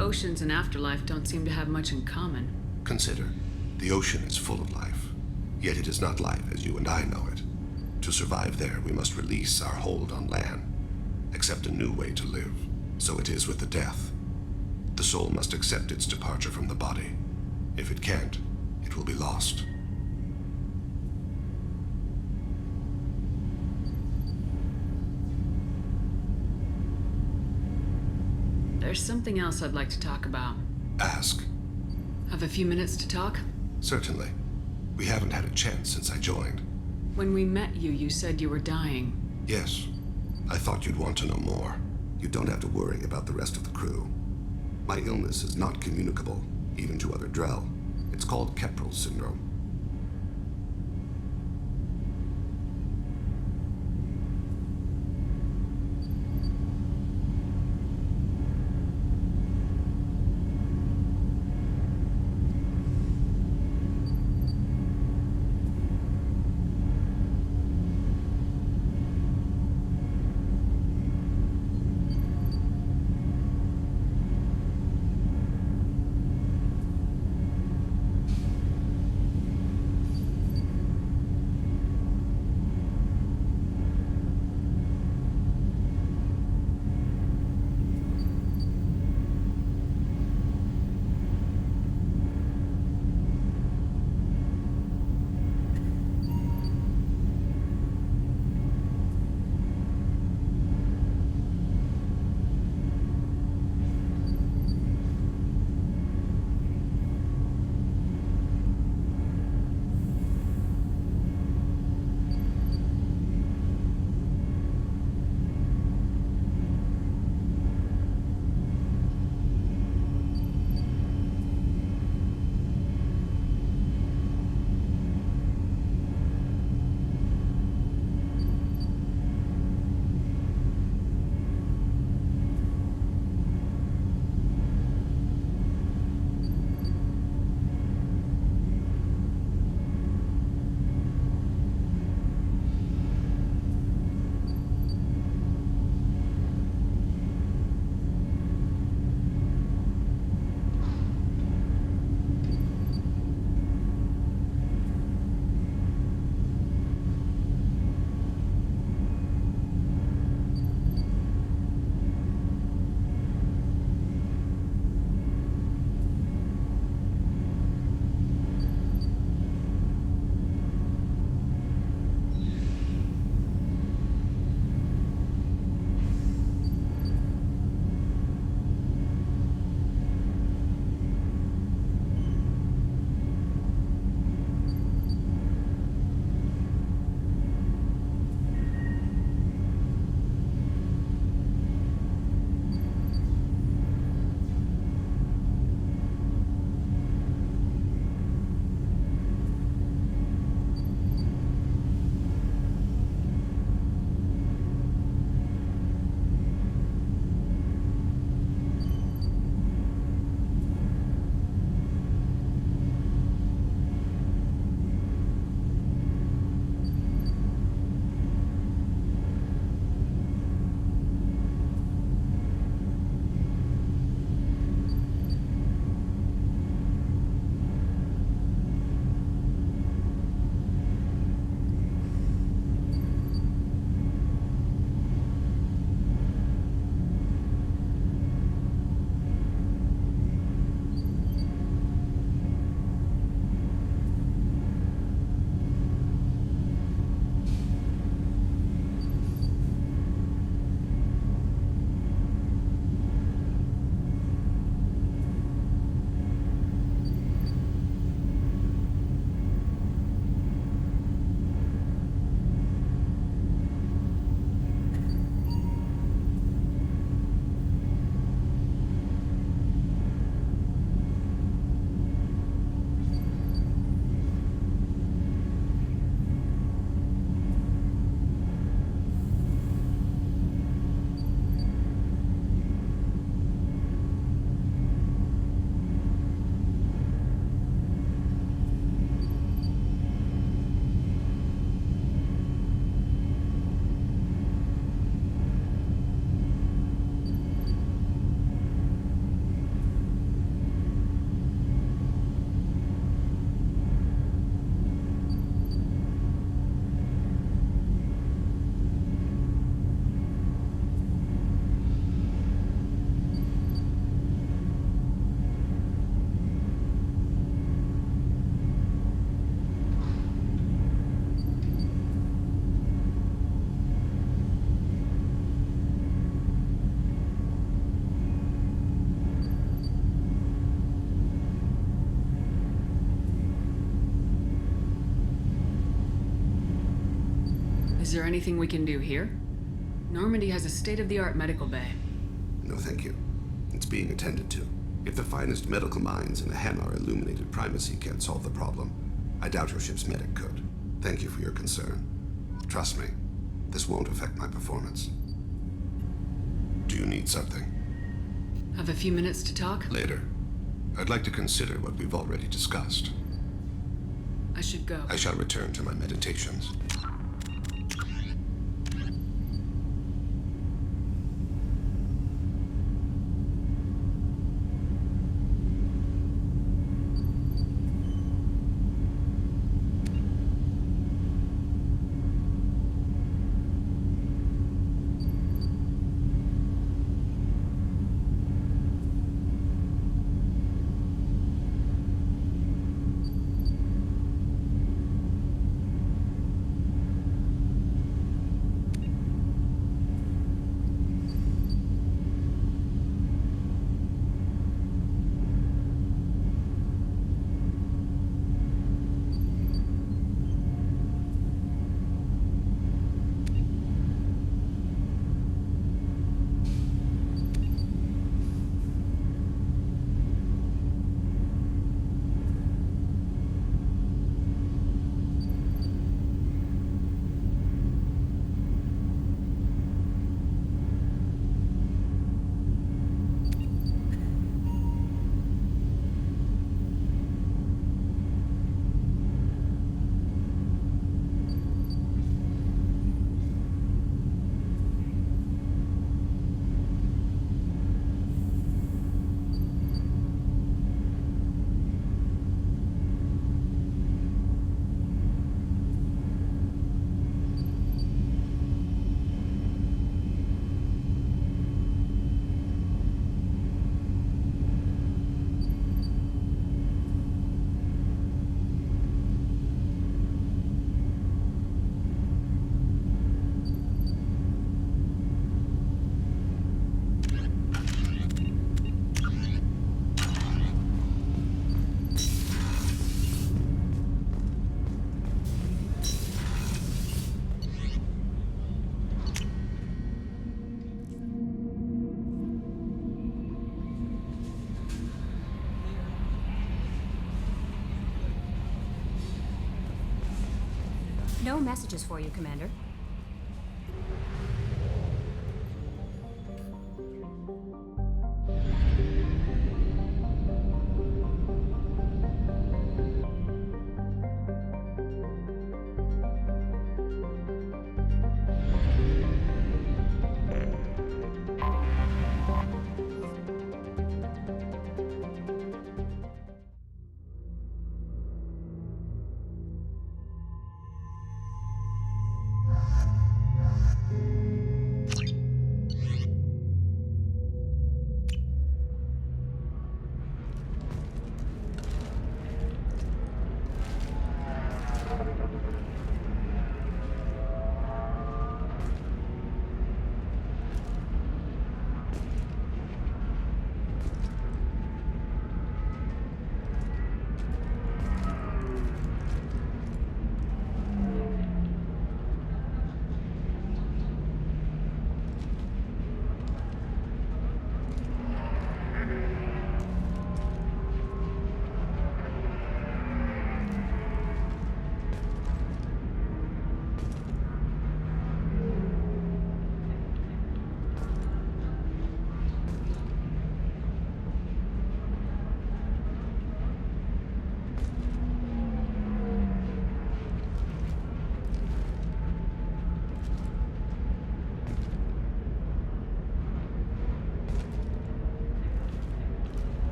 Oceans and Afterlife don't seem to have much in common. Consider, the ocean is full of life, yet it is not life as you and I know it. To survive there, we must release our hold on land, accept a new way to live. So it is with the death. The soul must accept its departure from the body. If it can't, it will be lost. There's something else I'd like to talk about. Ask. Have a few minutes to talk? Certainly. We haven't had a chance since I joined. When we met you, you said you were dying. Yes. I thought you'd want to know more. You don't have to worry about the rest of the crew. My illness is not communicable, even to other Drell. It's called Keprel syndrome. Is there anything we can do here? Normandy has a state-of-the-art medical bay. No, thank you. It's being attended to. If the finest medical minds in the Hanar illuminated primacy can't solve the problem, I doubt your ship's medic could. Thank you for your concern. Trust me, this won't affect my performance. Do you need something? Have a few minutes to talk? Later. I'd like to consider what we've already discussed. I should go. I shall return to my meditations. No messages for you, Commander.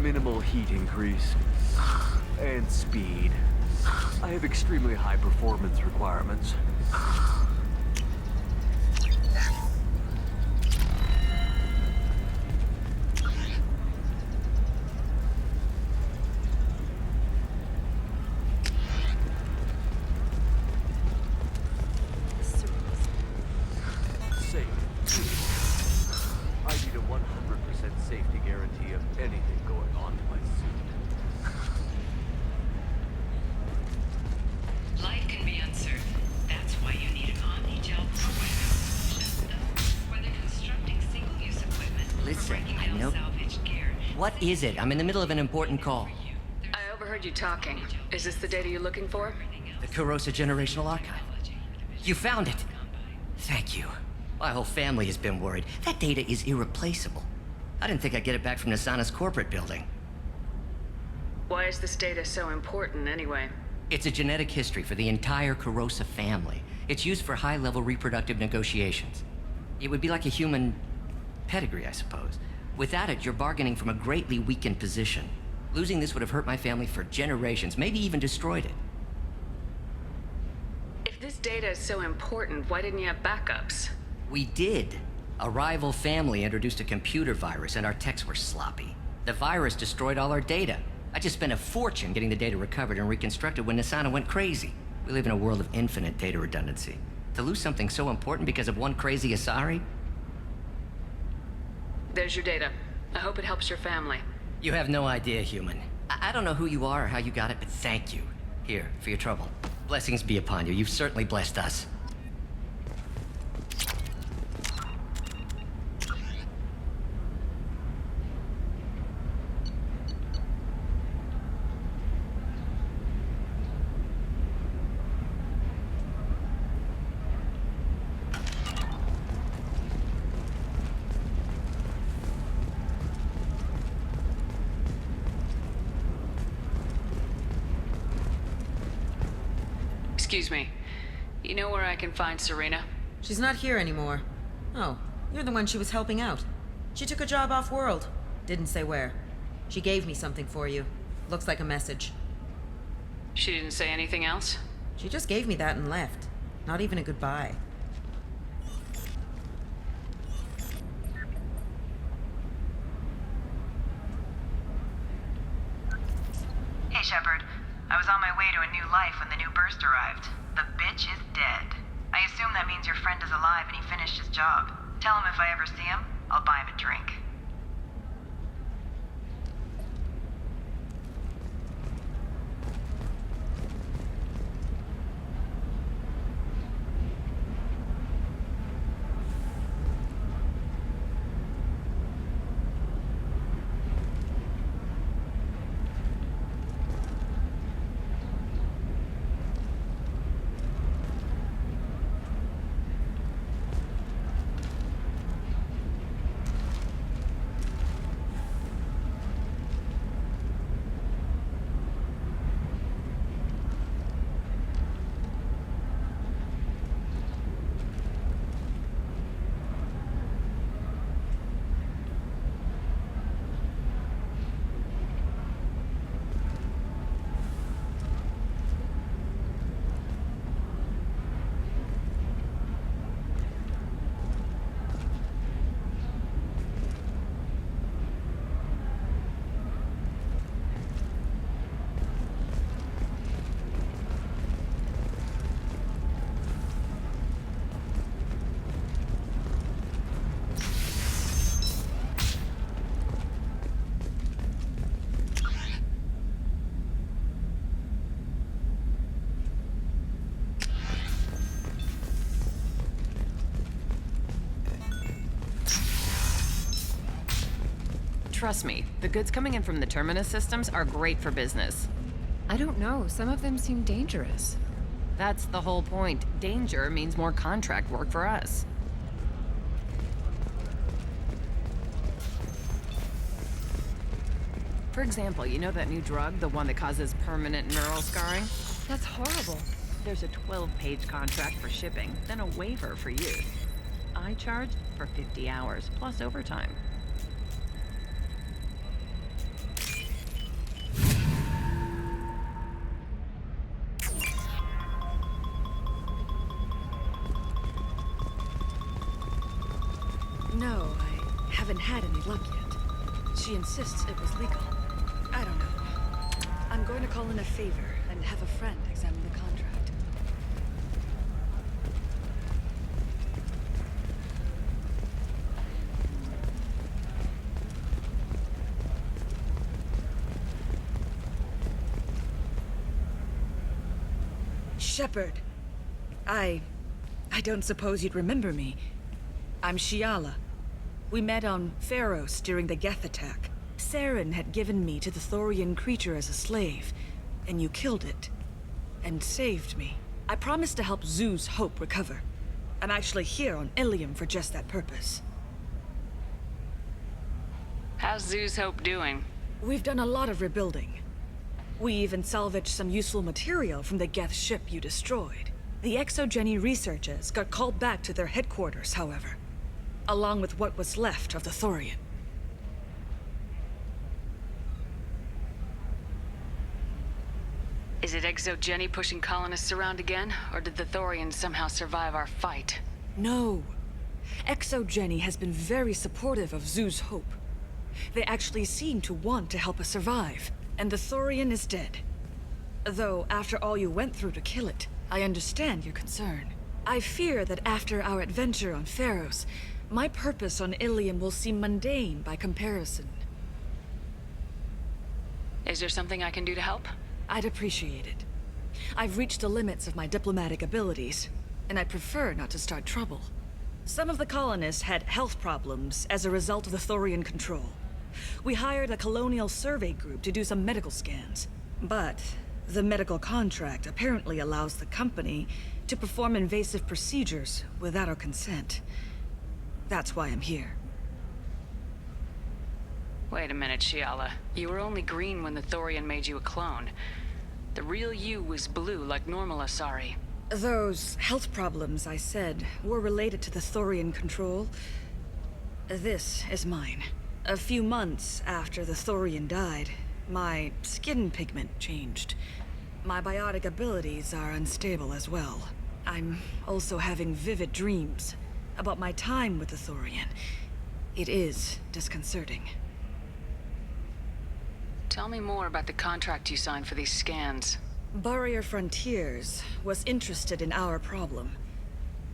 minimal heat increase. And speed. I have extremely high performance requirements. I need a 100% safety guarantee of anything going on to my suit. Life can be uncertain. That's why you need an omni-gel programming solution. Whether constructing single-use equipment Listen, or breaking I down know. salvaged gear. What is it? I'm in the middle of an important call. I overheard you talking. Is this the data you're looking for? The Kurosa Generational Archive. You found it! Thank you. My whole family has been worried. That data is irreplaceable. I didn't think I'd get it back from Nasana's corporate building. Why is this data so important anyway? It's a genetic history for the entire Kurosa family. It's used for high-level reproductive negotiations. It would be like a human pedigree, I suppose. Without it, you're bargaining from a greatly weakened position. Losing this would have hurt my family for generations, maybe even destroyed it. If this data is so important, why didn't you have backups? We did. A rival family introduced a computer virus and our techs were sloppy. The virus destroyed all our data. I just spent a fortune getting the data recovered and reconstructed when Nasana went crazy. We live in a world of infinite data redundancy. To lose something so important because of one crazy Asari? There's your data. I hope it helps your family. You have no idea, human. I don't know who you are or how you got it, but thank you. Here, for your trouble. Blessings be upon you. You've certainly blessed us. Excuse me. You know where I can find Serena? She's not here anymore. Oh, you're the one she was helping out. She took a job off-world. Didn't say where. She gave me something for you. Looks like a message. She didn't say anything else? She just gave me that and left. Not even a goodbye. Hey, Shepard. I was on my way to a new life when the new burst arrived. The bitch is dead. I assume that means your friend is alive and he finished his job. Tell him if I ever see him, I'll buy him a drink. Trust me, the goods coming in from the Terminus systems are great for business. I don't know, some of them seem dangerous. That's the whole point. Danger means more contract work for us. For example, you know that new drug, the one that causes permanent neural scarring? That's horrible. There's a 12-page contract for shipping, then a waiver for use. I charged for 50 hours, plus overtime. No, I haven't had any luck yet. She insists it was legal. I don't know. I'm going to call in a favor and have a friend examine the contract. Shepard. I don't suppose you'd remember me. I'm Shiala. We met on Pharos during the Geth attack. Saren had given me to the Thorian creature as a slave, and you killed it. And saved me. I promised to help Zoo's Hope recover. I'm actually here on Ilium for just that purpose. How's Zoo's Hope doing? We've done a lot of rebuilding. We even salvaged some useful material from the Geth ship you destroyed. The Exogeny researchers got called back to their headquarters, however, along with what was left of the Thorian. Is it Exogeny pushing colonists around again, or did the Thorians somehow survive our fight? No. Exogeny has been very supportive of Zoo's Hope. They actually seem to want to help us survive, and the Thorian is dead. Though, after all you went through to kill it, I understand your concern. I fear that after our adventure on Pharos, my purpose on Ilium will seem mundane by comparison. Is there something I can do to help? I'd appreciate it. I've reached the limits of my diplomatic abilities, and I prefer not to start trouble. Some of the colonists had health problems as a result of the Thorian control. We hired a colonial survey group to do some medical scans, but the medical contract apparently allows the company to perform invasive procedures without our consent. That's why I'm here. Wait a minute, Shiala. You were only green when the Thorian made you a clone. The real you was blue like normal Asari. Those health problems I said were related to the Thorian control. This is mine. A few months after the Thorian died, my skin pigment changed. My biotic abilities are unstable as well. I'm also having vivid dreams about my time with the Thorian. It is disconcerting. Tell me more about the contract you signed for these scans. Barrier Frontiers was interested in our problem.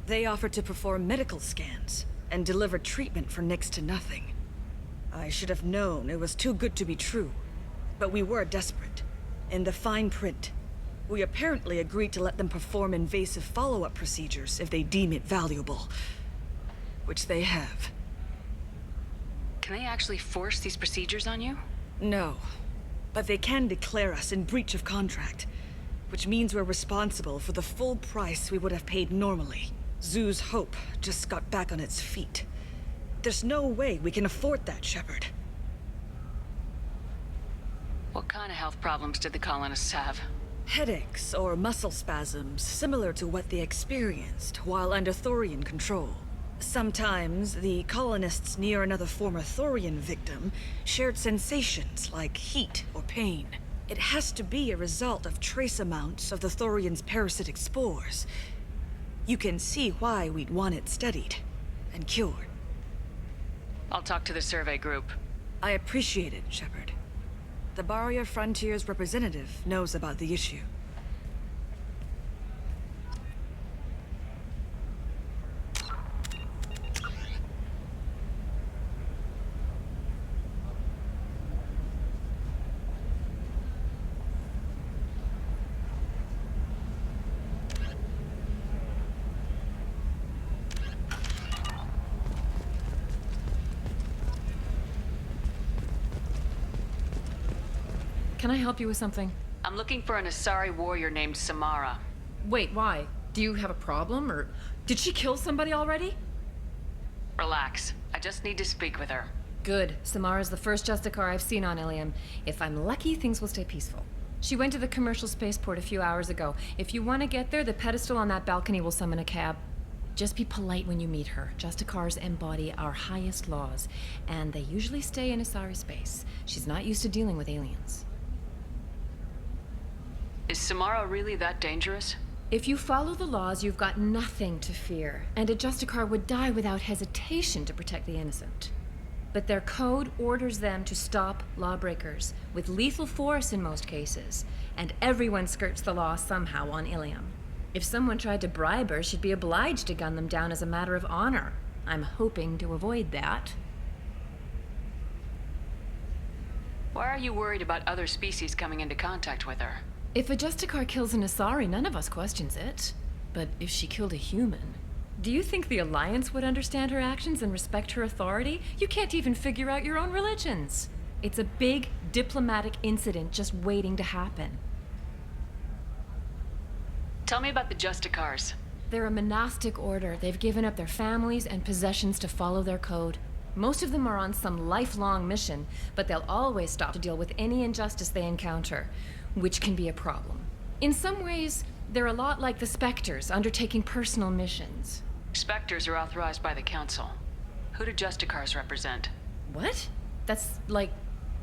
They offered to perform medical scans and deliver treatment for next to nothing. I should have known it was too good to be true, but we were desperate. In the fine print, we apparently agreed to let them perform invasive follow-up procedures if they deem it valuable. Which they have. Can they actually force these procedures on you? No. But they can declare us in breach of contract, which means we're responsible for the full price we would have paid normally. Zoo's Hope just got back on its feet. There's no way we can afford that, Shepard. What kind of health problems did the colonists have? Headaches or muscle spasms similar to what they experienced while under Thorian control. Sometimes the colonists near another former Thorian victim shared sensations like heat or pain. It has to be a result of trace amounts of the Thorian's parasitic spores. You can see why we'd want it studied and cured. I'll talk to the survey group. I appreciate it, Shepard. The Barrier Frontiers representative knows about the issue. Can I help you with something? I'm looking for an Asari warrior named Samara. Wait, why? Do you have a problem, or did she kill somebody already? Relax. I just need to speak with her. Good. Samara's the first Justicar I've seen on Ilium. If I'm lucky, things will stay peaceful. She went to the commercial spaceport a few hours ago. If you want to get there, the pedestal on that balcony will summon a cab. Just be polite when you meet her. Justicars embody our highest laws, and they usually stay in Asari space. She's not used to dealing with aliens. Is Samara really that dangerous? If you follow the laws, you've got nothing to fear, and a Justicar would die without hesitation to protect the innocent. But their code orders them to stop lawbreakers, with lethal force in most cases, and everyone skirts the law somehow on Ilium. If someone tried to bribe her, she'd be obliged to gun them down as a matter of honor. I'm hoping to avoid that. Why are you worried about other species coming into contact with her? If a Justicar kills an Asari, none of us questions it. But if she killed a human, do you think the Alliance would understand her actions and respect her authority? You can't even figure out your own religions. It's a big diplomatic incident just waiting to happen. Tell me about the Justicars. They're a monastic order. They've given up their families and possessions to follow their code. Most of them are on some lifelong mission, but they'll always stop to deal with any injustice they encounter, which can be a problem. In some ways, they're a lot like the Spectres, undertaking personal missions. Spectres are authorized by the Council. Who do Justicars represent? What? That's like,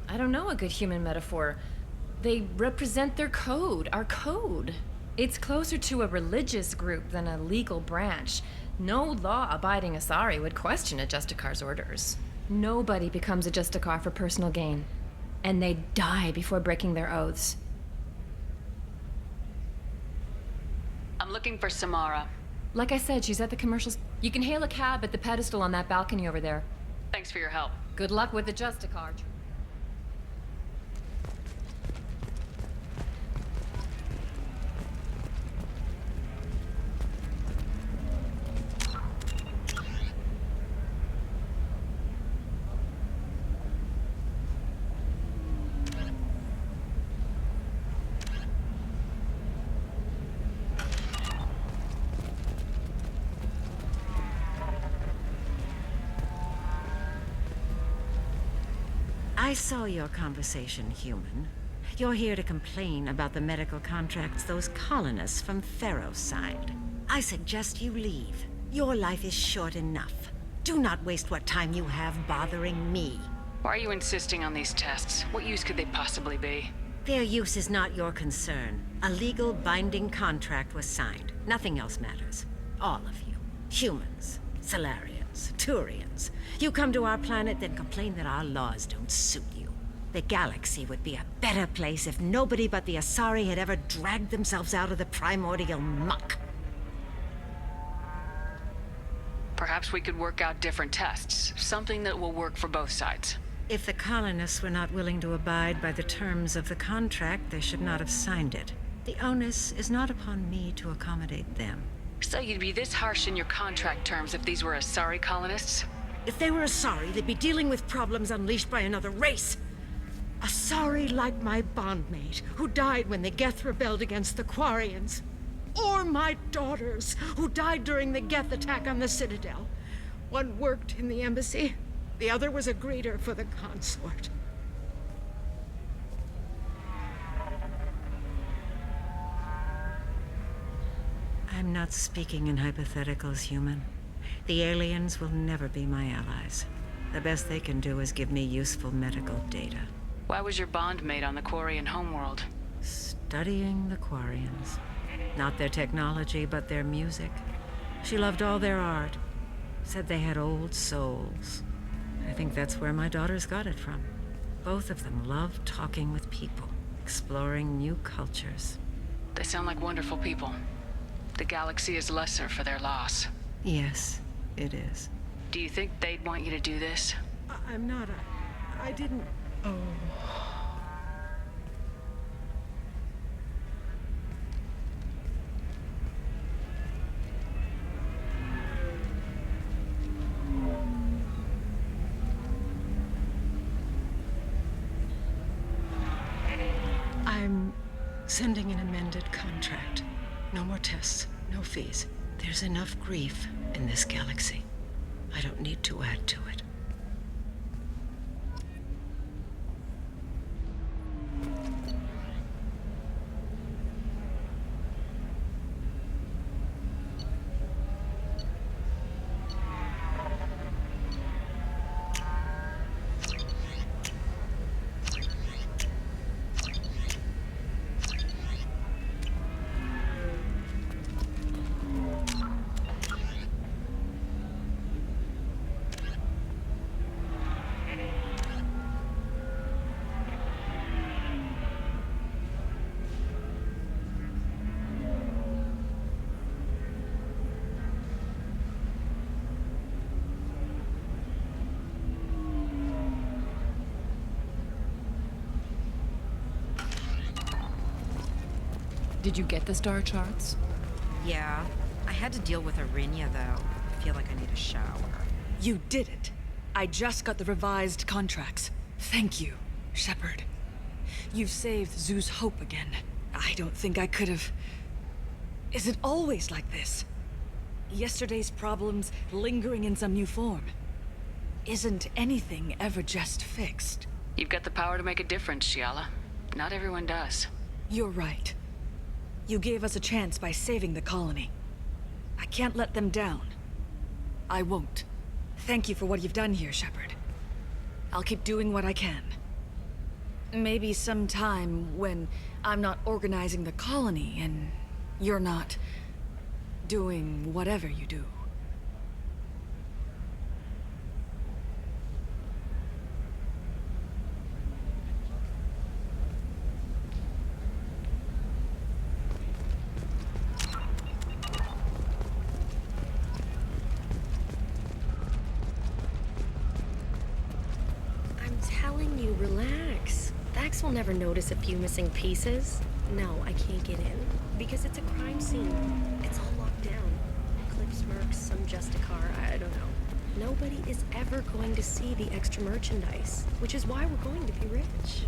I don't know, a good human metaphor. They represent their code, our code. It's closer to a religious group than a legal branch. No law-abiding Asari would question a Justicar's orders. Nobody becomes a Justicar for personal gain. And they die before breaking their oaths. I'm looking for Samara. Like I said, she's at the commercials. You can hail a cab at the pedestal on that balcony over there. Thanks for your help. Good luck with the Justicar. I saw your conversation, human. You're here to complain about the medical contracts those colonists from Pharaoh signed. I suggest you leave. Your life is short enough. Do not waste what time you have bothering me. Why are you insisting on these tests? What use could they possibly be? Their use is not your concern. A legal binding contract was signed. Nothing else matters. All of you. Humans, Solarians, Turians. You come to our planet, then complain that our laws don't suit you. The galaxy would be a better place if nobody but the Asari had ever dragged themselves out of the primordial muck. Perhaps we could work out different tests. Something that will work for both sides. If the colonists were not willing to abide by the terms of the contract, they should not have signed it. The onus is not upon me to accommodate them. So you'd be this harsh in your contract terms if these were Asari colonists? If they were Asari, they'd be dealing with problems unleashed by another race. Asari like my bondmate, who died when the Geth rebelled against the Quarians. Or my daughters, who died during the Geth attack on the Citadel. One worked in the embassy, the other was a greeter for the consort. I'm not speaking in hypotheticals, human. The aliens will never be my allies. The best they can do is give me useful medical data. Why was your bondmate on the Quarian homeworld? Studying the Quarians. Not their technology, but their music. She loved all their art. Said they had old souls. I think that's where my daughters got it from. Both of them love talking with people, exploring new cultures. They sound like wonderful people. The galaxy is lesser for their loss. Yes, it is. Do you think they'd want you to do this? I'm not I didn't... Oh... I'm sending an amended contract. No more tests, no fees. There's enough grief in this galaxy. I don't need to add to it. Did you get the star charts? Yeah. I had to deal with Arinya, though. I feel like I need a shower. You did it. I just got the revised contracts. Thank you, Shepard. You've saved Zoo's hope again. I don't think I could have... Is it always like this? Yesterday's problems lingering in some new form. Isn't anything ever just fixed? You've got the power to make a difference, Shiala. Not everyone does. You're right. You gave us a chance by saving the colony. I can't let them down. I won't. Thank you for what you've done here, Shepard. I'll keep doing what I can. Maybe sometime when I'm not organizing the colony and you're not doing whatever you do. Telling you, relax. Vax will never notice a few missing pieces. No, I can't get in. Because it's a crime scene. It's all locked down. Eclipse mercs, some Justicar, I don't know. Nobody is ever going to see the extra merchandise, which is why we're going to be rich.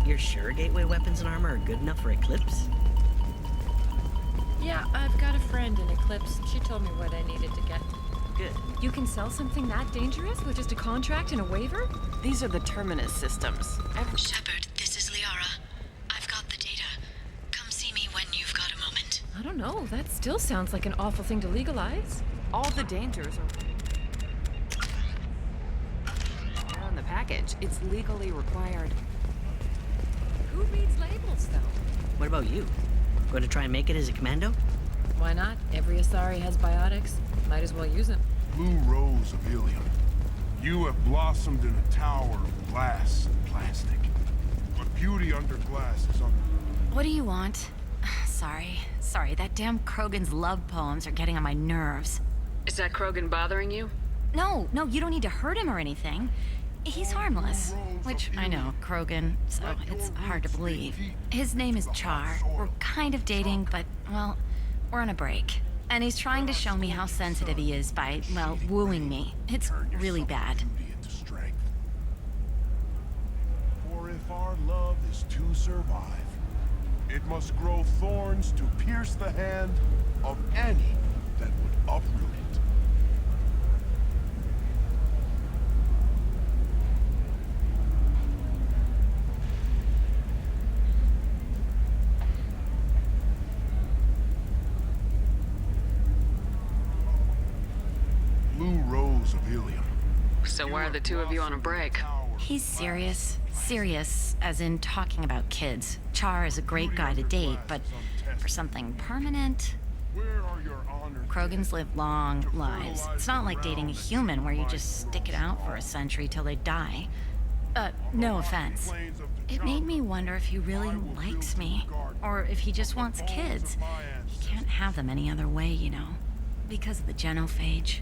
You're sure gateway weapons and armor are good enough for Eclipse? Yeah, I've got a friend in Eclipse. She told me what I needed to get. Good. You can sell something that dangerous with just a contract and a waiver? These are the Terminus systems. Shepard, this is Liara. I've got the data. Come see me when you've got a moment. I don't know. That still sounds like an awful thing to legalize. All the dangers are on the package. It's legally required. Who reads labels, though? What about you? Going to try and make it as a commando? Why not? Every Asari has biotics. Might as well use them. Blue Rose of Ilium. You have blossomed in a tower of glass and plastic. But beauty under glass is under... What do you want? Sorry, that damn Krogan's love poems are getting on my nerves. Is that Krogan bothering you? No, you don't need to hurt him or anything. He's harmless. Which, I know, Krogan, so it's hard to believe. His name is Char. We're kind of dating, but, well, we're on a break. And he's trying to show me how sensitive he is by, well, wooing me. It's really bad. For if our love is to survive, it must grow thorns to pierce the hand of any that would uproot it. Blue Rose of Ilium. So why are the two of you on a break? He's serious. Serious, as in talking about kids. Char is a great guy to date, but for something permanent... Krogans live long lives. It's not like dating a human where you just stick it out for a century till they die. No offense. It made me wonder if he really likes me, or if he just wants kids. He can't have them any other way, you know, because of the genophage.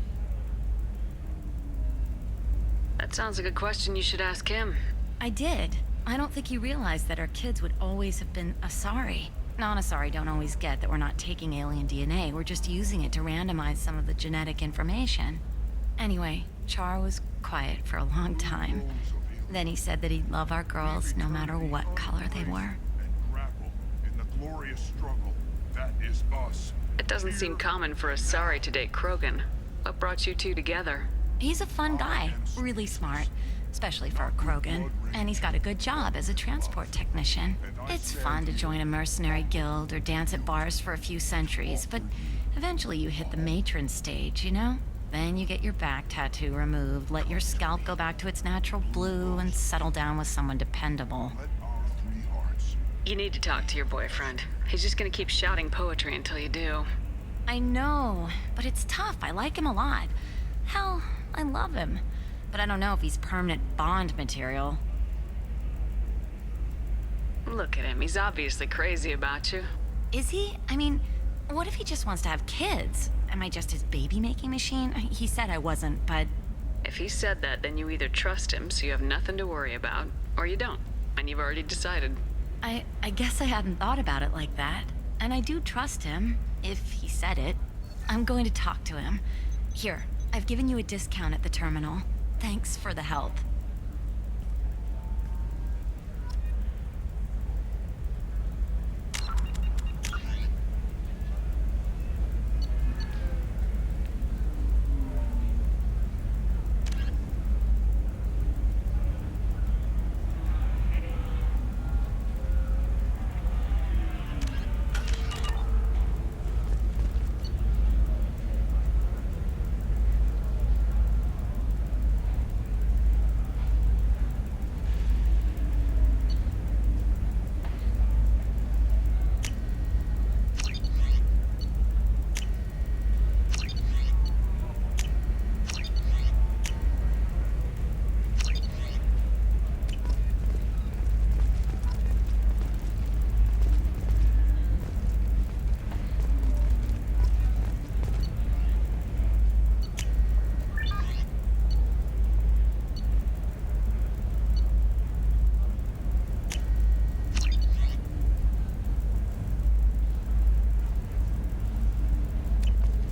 That sounds like a question you should ask him. I did. I don't think he realized that our kids would always have been Asari. Non-Asari don't always get that we're not taking alien DNA, we're just using it to randomize some of the genetic information. Anyway, Char was quiet for a long time. Then he said that he'd love our girls no matter what color they were. Grapple in the glorious struggle that is us. It doesn't seem common for a Sari to date Krogan. What brought you two together? He's a fun guy, really smart, especially for a Krogan. And he's got a good job as a transport technician. It's fun to join a mercenary guild or dance at bars for a few centuries, but eventually you hit the matron stage, you know? Then you get your back tattoo removed, let your scalp go back to its natural blue, and settle down with someone dependable. You need to talk to your boyfriend. He's just gonna keep shouting poetry until you do. I know, but it's tough. I like him a lot. Hell, I love him. But I don't know if he's permanent Bond material. Look at him. He's obviously crazy about you. Is he? I mean, what if he just wants to have kids? Am I just his baby-making machine? He said I wasn't, but... If he said that, then you either trust him so you have nothing to worry about, or you don't, and you've already decided. I guess I hadn't thought about it like that. And I do trust him, if he said it. I'm going to talk to him. Here, I've given you a discount at the terminal. Thanks for the help.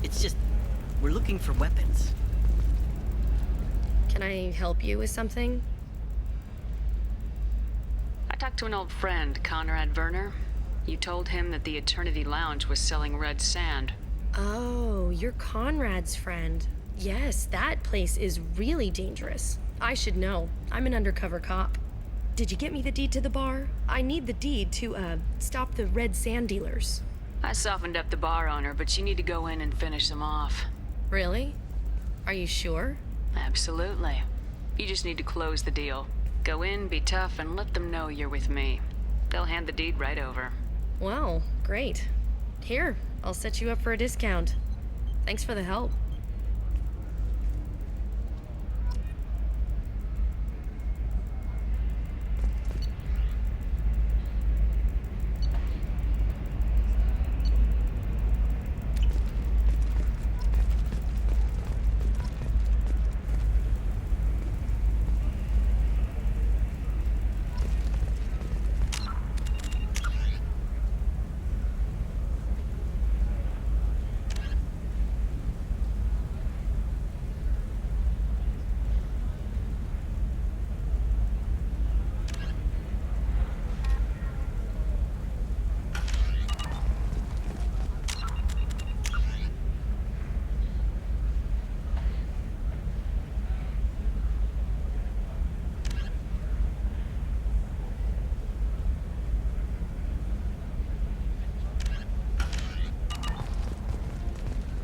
It's just, we're looking for weapons. Can I help you with something? I talked to an old friend, Conrad Werner. You told him that the Eternity Lounge was selling red sand. Oh, you're Conrad's friend. Yes, that place is really dangerous. I should know. I'm an undercover cop. Did you get me the deed to the bar? I need the deed to, stop the red sand dealers. I softened up the bar owner, but you need to go in and finish them off. Really? Are you sure? Absolutely. You just need to close the deal. Go in, be tough, and let them know you're with me. They'll hand the deed right over. Wow, great. Here, I'll set you up for a discount. Thanks for the help.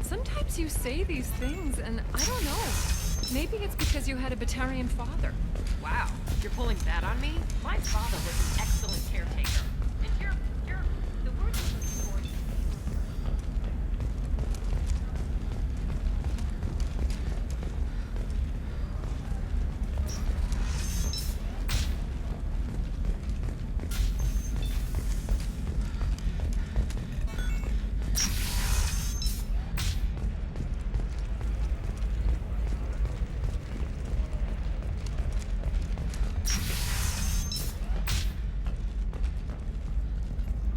Sometimes you say these things, and I don't know. Maybe it's because you had a Batarian father. Wow, you're pulling that on me? My father was an excellent caretaker. And you're, the word you're looking for.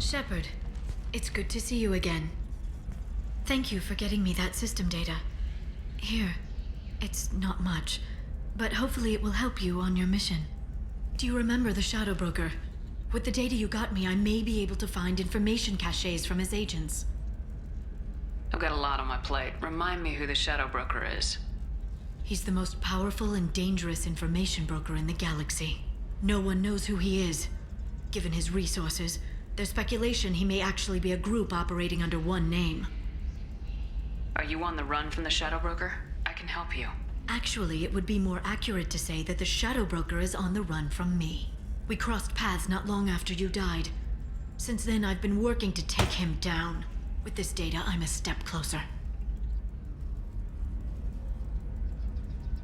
Shepard, it's good to see you again. Thank you for getting me that system data. Here, it's not much, but hopefully it will help you on your mission. Do you remember the Shadow Broker? With the data you got me, I may be able to find information caches from his agents. I've got a lot on my plate. Remind me who the Shadow Broker is. He's the most powerful and dangerous information broker in the galaxy. No one knows who he is. Given his resources, there's speculation he may actually be a group operating under one name. Are you on the run from the Shadow Broker? I can help you. Actually, it would be more accurate to say that the Shadow Broker is on the run from me. We crossed paths not long after you died. Since then, I've been working to take him down. With this data, I'm a step closer.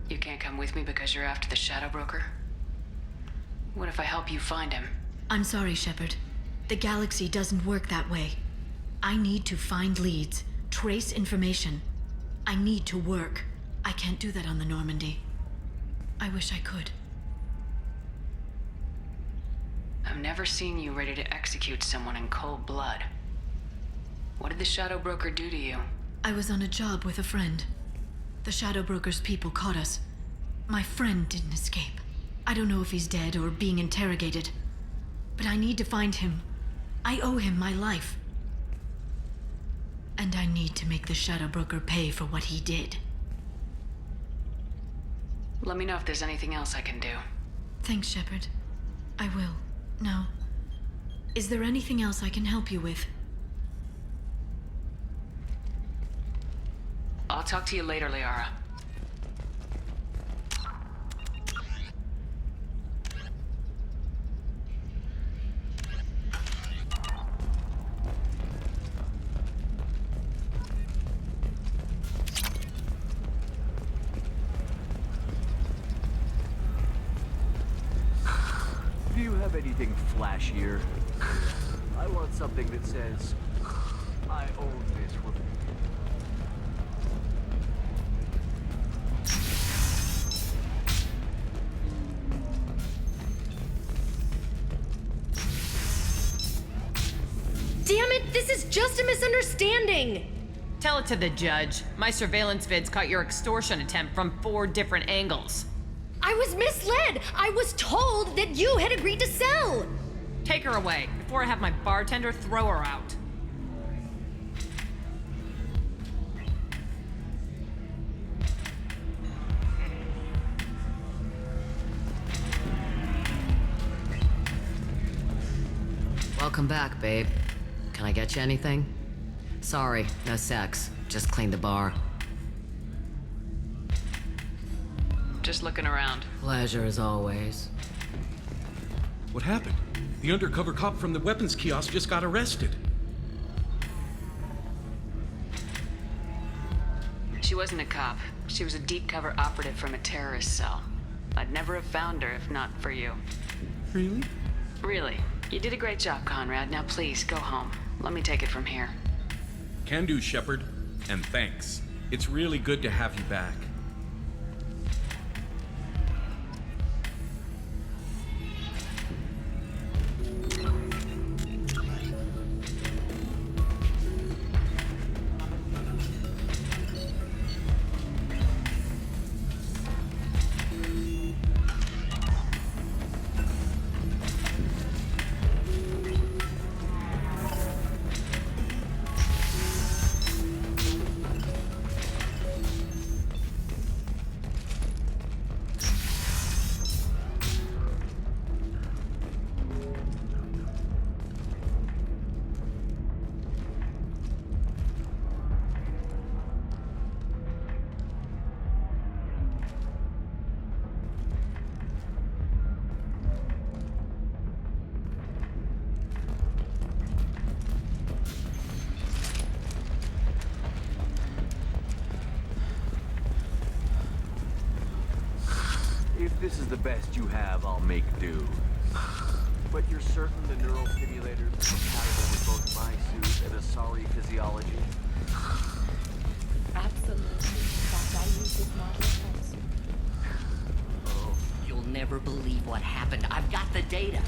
You can't come with me because you're after the Shadow Broker? What if I help you find him? I'm sorry, Shepard. The galaxy doesn't work that way. I need to find leads, trace information. I need to work. I can't do that on the Normandy. I wish I could. I've never seen you ready to execute someone in cold blood. What did the Shadow Broker do to you? I was on a job with a friend. The Shadow Broker's people caught us. My friend didn't escape. I don't know if he's dead or being interrogated. But I need to find him. I owe him my life. And I need to make the Shadow Broker pay for what he did. Let me know if there's anything else I can do. Thanks, Shepard. I will. Now, is there anything else I can help you with? I'll talk to you later, Liara. Do you have anything flashier? I want something that says, I own this woman. Damn it, this is just a misunderstanding! Tell it to the judge. My surveillance vids caught your extortion attempt from 4 different angles. I was misled! I was told that you had agreed to sell! Take her away, before I have my bartender throw her out. Welcome back, babe. Can I get you anything? Sorry, no sex. Just cleaned the bar. Just looking around. Pleasure as always. What happened? The undercover cop from the weapons kiosk just got arrested. She wasn't a cop. She was a deep cover operative from a terrorist cell. I'd never have found her if not for you. Really? Really. You did a great job, Conrad. Now please, go home. Let me take it from here. Can do, Shepard. And thanks. It's really good to have you back. If this is the best you have, I'll make do. But you're certain the neural stimulators are compatible with both my suit and Asari physiology? Absolutely. In fact, I use this model also. Oh, you'll never believe what happened. I've got the data.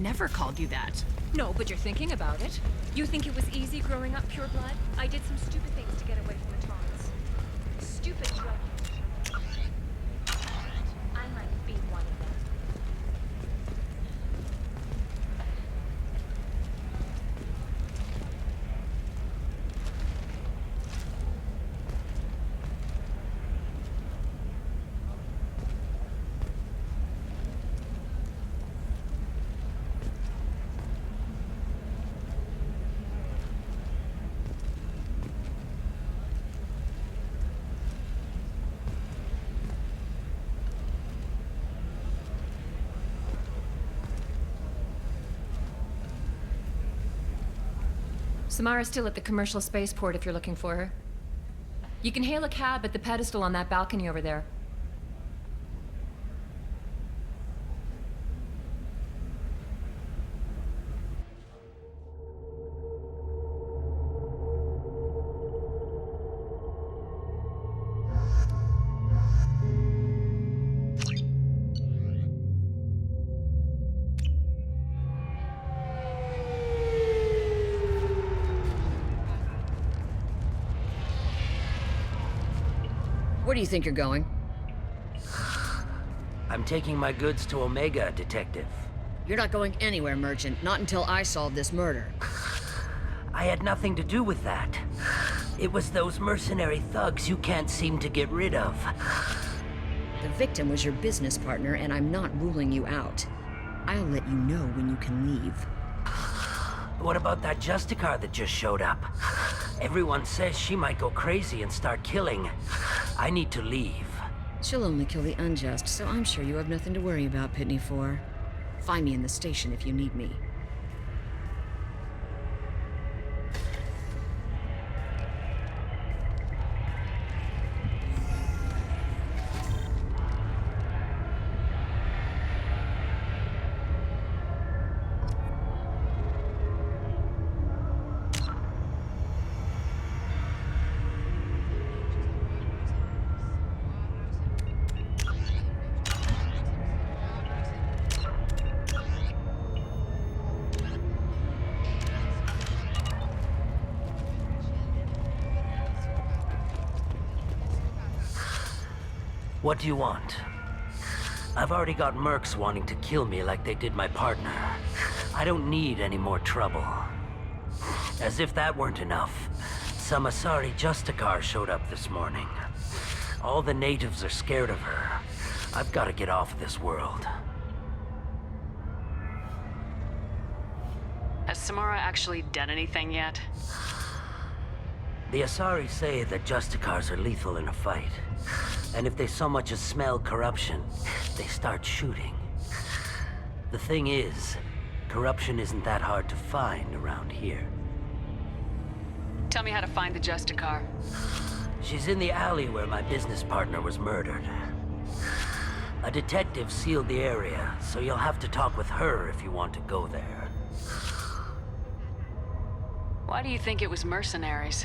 never called you that. No, but you're thinking about it. You think it was easy growing up pure blood? I did some stupid things to get away from the taunts. Stupid drug use. I might be one of them. Samara's still at the commercial spaceport if you're looking for her. You can hail a cab at the pedestal on that balcony over there. Where do you think you're going? I'm taking my goods to Omega, Detective. You're not going anywhere, Merchant. Not until I solve this murder. I had nothing to do with that. It was those mercenary thugs you can't seem to get rid of. The victim was your business partner, and I'm not ruling you out. I'll let you know when you can leave. What about that Justicar that just showed up? Everyone says she might go crazy and start killing. I need to leave. She'll only kill the unjust, so I'm sure you have nothing to worry about, Pitney 4. Find me in the station if you need me. What do you want? I've already got mercs wanting to kill me like they did my partner. I don't need any more trouble. As if that weren't enough, some Asari Justicar showed up this morning. All the natives are scared of her. I've got to get off this world. Has Samara actually done anything yet? The Asari say that Justicars are lethal in a fight. And if they so much as smell corruption, they start shooting. The thing is, corruption isn't that hard to find around here. Tell me how to find the Justicar. She's in the alley where my business partner was murdered. A detective sealed the area, so you'll have to talk with her if you want to go there. Why do you think it was mercenaries?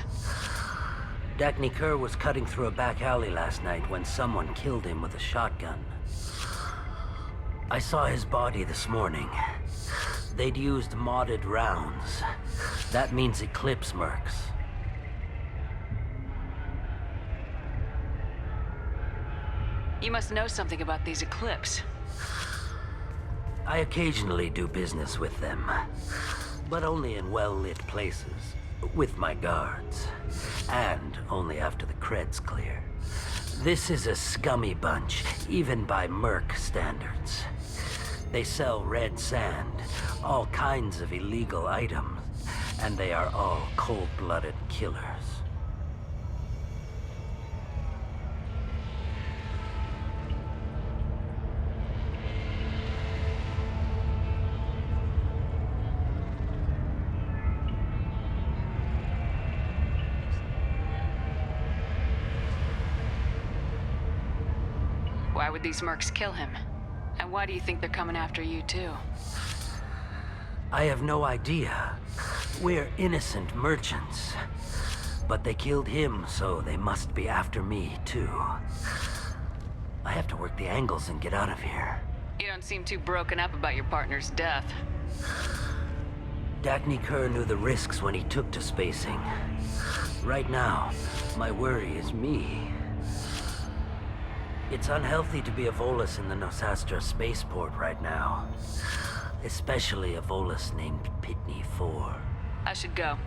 Dagny Kerr was cutting through a back alley last night when someone killed him with a shotgun. I saw his body this morning. They'd used modded rounds. That means Eclipse mercs. You must know something about these Eclipse. I occasionally do business with them, but only in well-lit places, with my guards, and only after the cred's clear. This is a scummy bunch, even by merc standards. They sell red sand, all kinds of illegal items, and they are all cold-blooded killers. Why would these mercs kill him? And why do you think they're coming after you too? I have no idea. We're innocent merchants. But they killed him, so they must be after me too. I have to work the angles and get out of here. You don't seem too broken up about your partner's death. Dagny Kerr knew the risks when he took to spacing. Right now, my worry is me. It's unhealthy to be a Volus in the Nosastra spaceport right now. Especially a Volus named Pitney 4. I should go.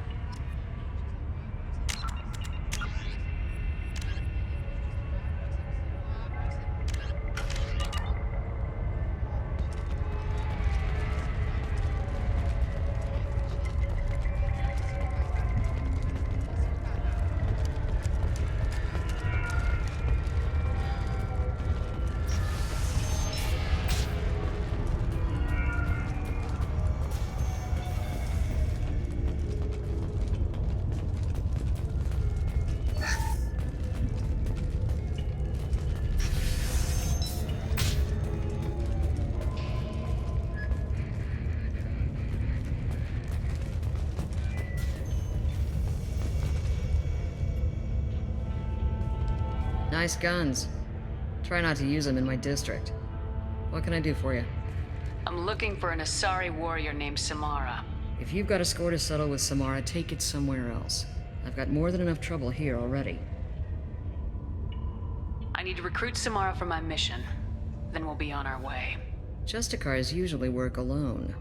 Nice guns. Try not to use them in my district. What can I do for you? I'm looking for an Asari warrior named Samara. If you've got a score to settle with Samara, take it somewhere else. I've got more than enough trouble here already. I need to recruit Samara for my mission. Then we'll be on our way. Justicars usually work alone,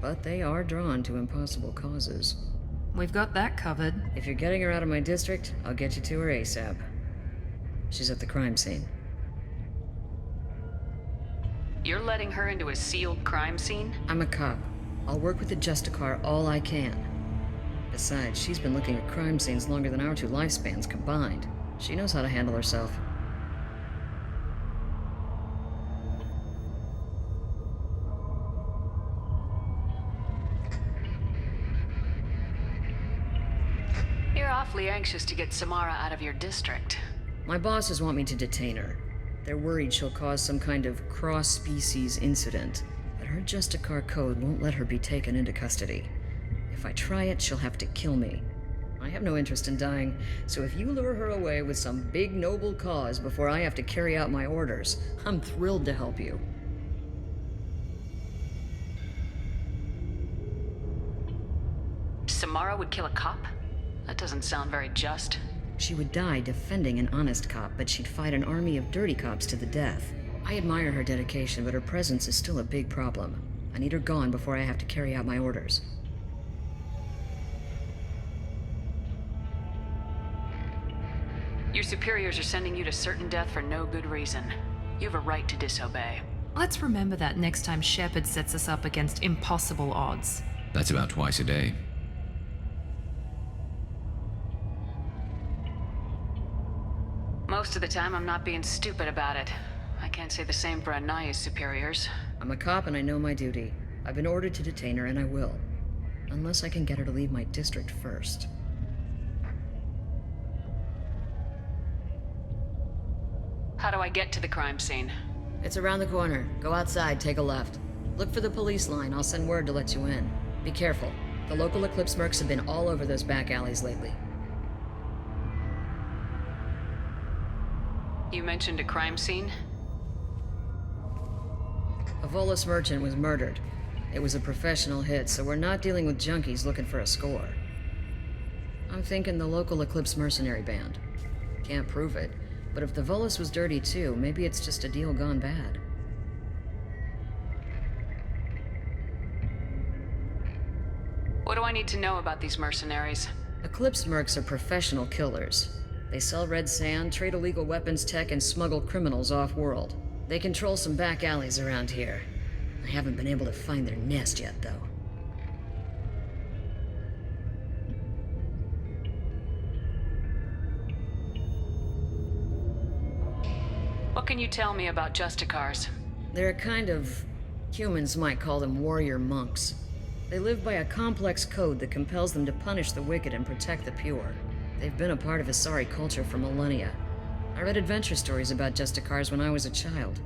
but they are drawn to impossible causes. We've got that covered. If you're getting her out of my district, I'll get you to her ASAP. She's at the crime scene. You're letting her into a sealed crime scene? I'm a cop. I'll work with the Justicar all I can. Besides, she's been looking at crime scenes longer than our two lifespans combined. She knows how to handle herself. You're awfully anxious to get Samara out of your district. My bosses want me to detain her. They're worried she'll cause some kind of cross-species incident, but her Justicar code won't let her be taken into custody. If I try it, she'll have to kill me. I have no interest in dying, so if you lure her away with some big noble cause before I have to carry out my orders, I'm thrilled to help you. Samara would kill a cop? That doesn't sound very just. She would die defending an honest cop, but she'd fight an army of dirty cops to the death. I admire her dedication, but her presence is still a big problem. I need her gone before I have to carry out my orders. Your superiors are sending you to certain death for no good reason. You have a right to disobey. Let's remember that next time Shepard sets us up against impossible odds. That's about twice a day. Most of the time, I'm not being stupid about it. I can't say the same for Anaya's superiors. I'm a cop and I know my duty. I've been ordered to detain her and I will. Unless I can get her to leave my district first. How do I get to the crime scene? It's around the corner. Go outside, take a left. Look for the police line. I'll send word to let you in. Be careful. The local Eclipse mercs have been all over those back alleys lately. You mentioned a crime scene? A Volus merchant was murdered. It was a professional hit, so we're not dealing with junkies looking for a score. I'm thinking the local Eclipse mercenary band. Can't prove it, but if the Volus was dirty too, maybe it's just a deal gone bad. What do I need to know about these mercenaries? Eclipse mercs are professional killers. They sell red sand, trade illegal weapons tech, and smuggle criminals off-world. They control some back alleys around here. I haven't been able to find their nest yet, though. What can you tell me about Justicars? They're a kind of... humans might call them warrior monks. They live by a complex code that compels them to punish the wicked and protect the pure. They've been a part of Asari culture for millennia. I read adventure stories about Justicars when I was a child.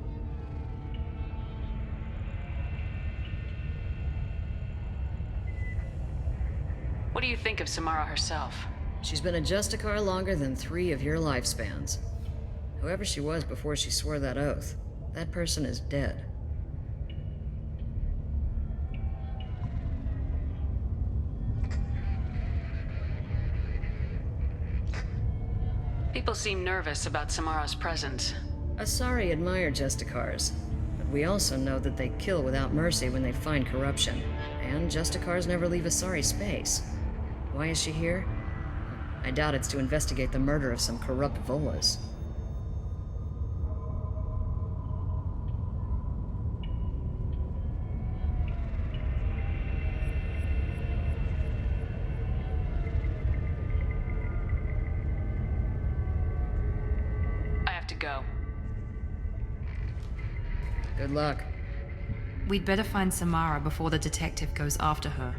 What do you think of Samara herself? She's been a Justicar longer than 3 of your lifespans. Whoever she was before she swore that oath, that person is dead. People seem nervous about Samara's presence. Asari admire Justicars, but we also know that they kill without mercy when they find corruption. And Justicars never leave Asari space. Why is she here? I doubt it's to investigate the murder of some corrupt Volas. I have to go. Good luck. We'd better find Samara before the detective goes after her.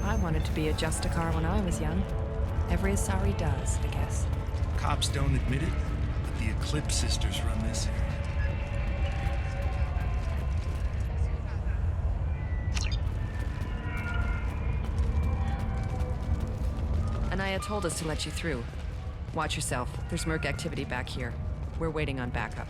I wanted to be a Justicar when I was young. Every Asari does, I guess. Cops don't admit it, but the Eclipse sisters run this area. Anaya told us to let you through. Watch yourself. There's Merc activity back here. We're waiting on backup.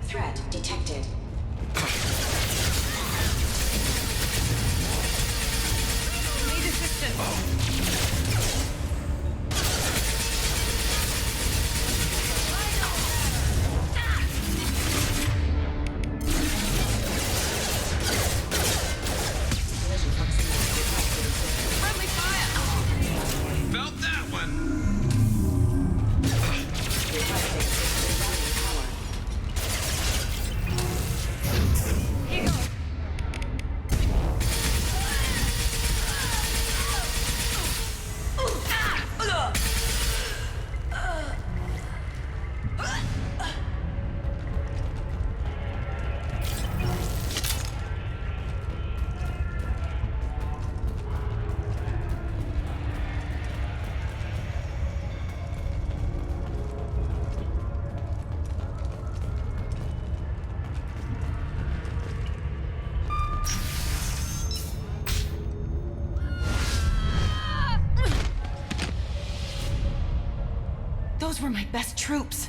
Threat detected. Need assistance. Friendly fire. Felt that one. Here you go. Those were my best troops.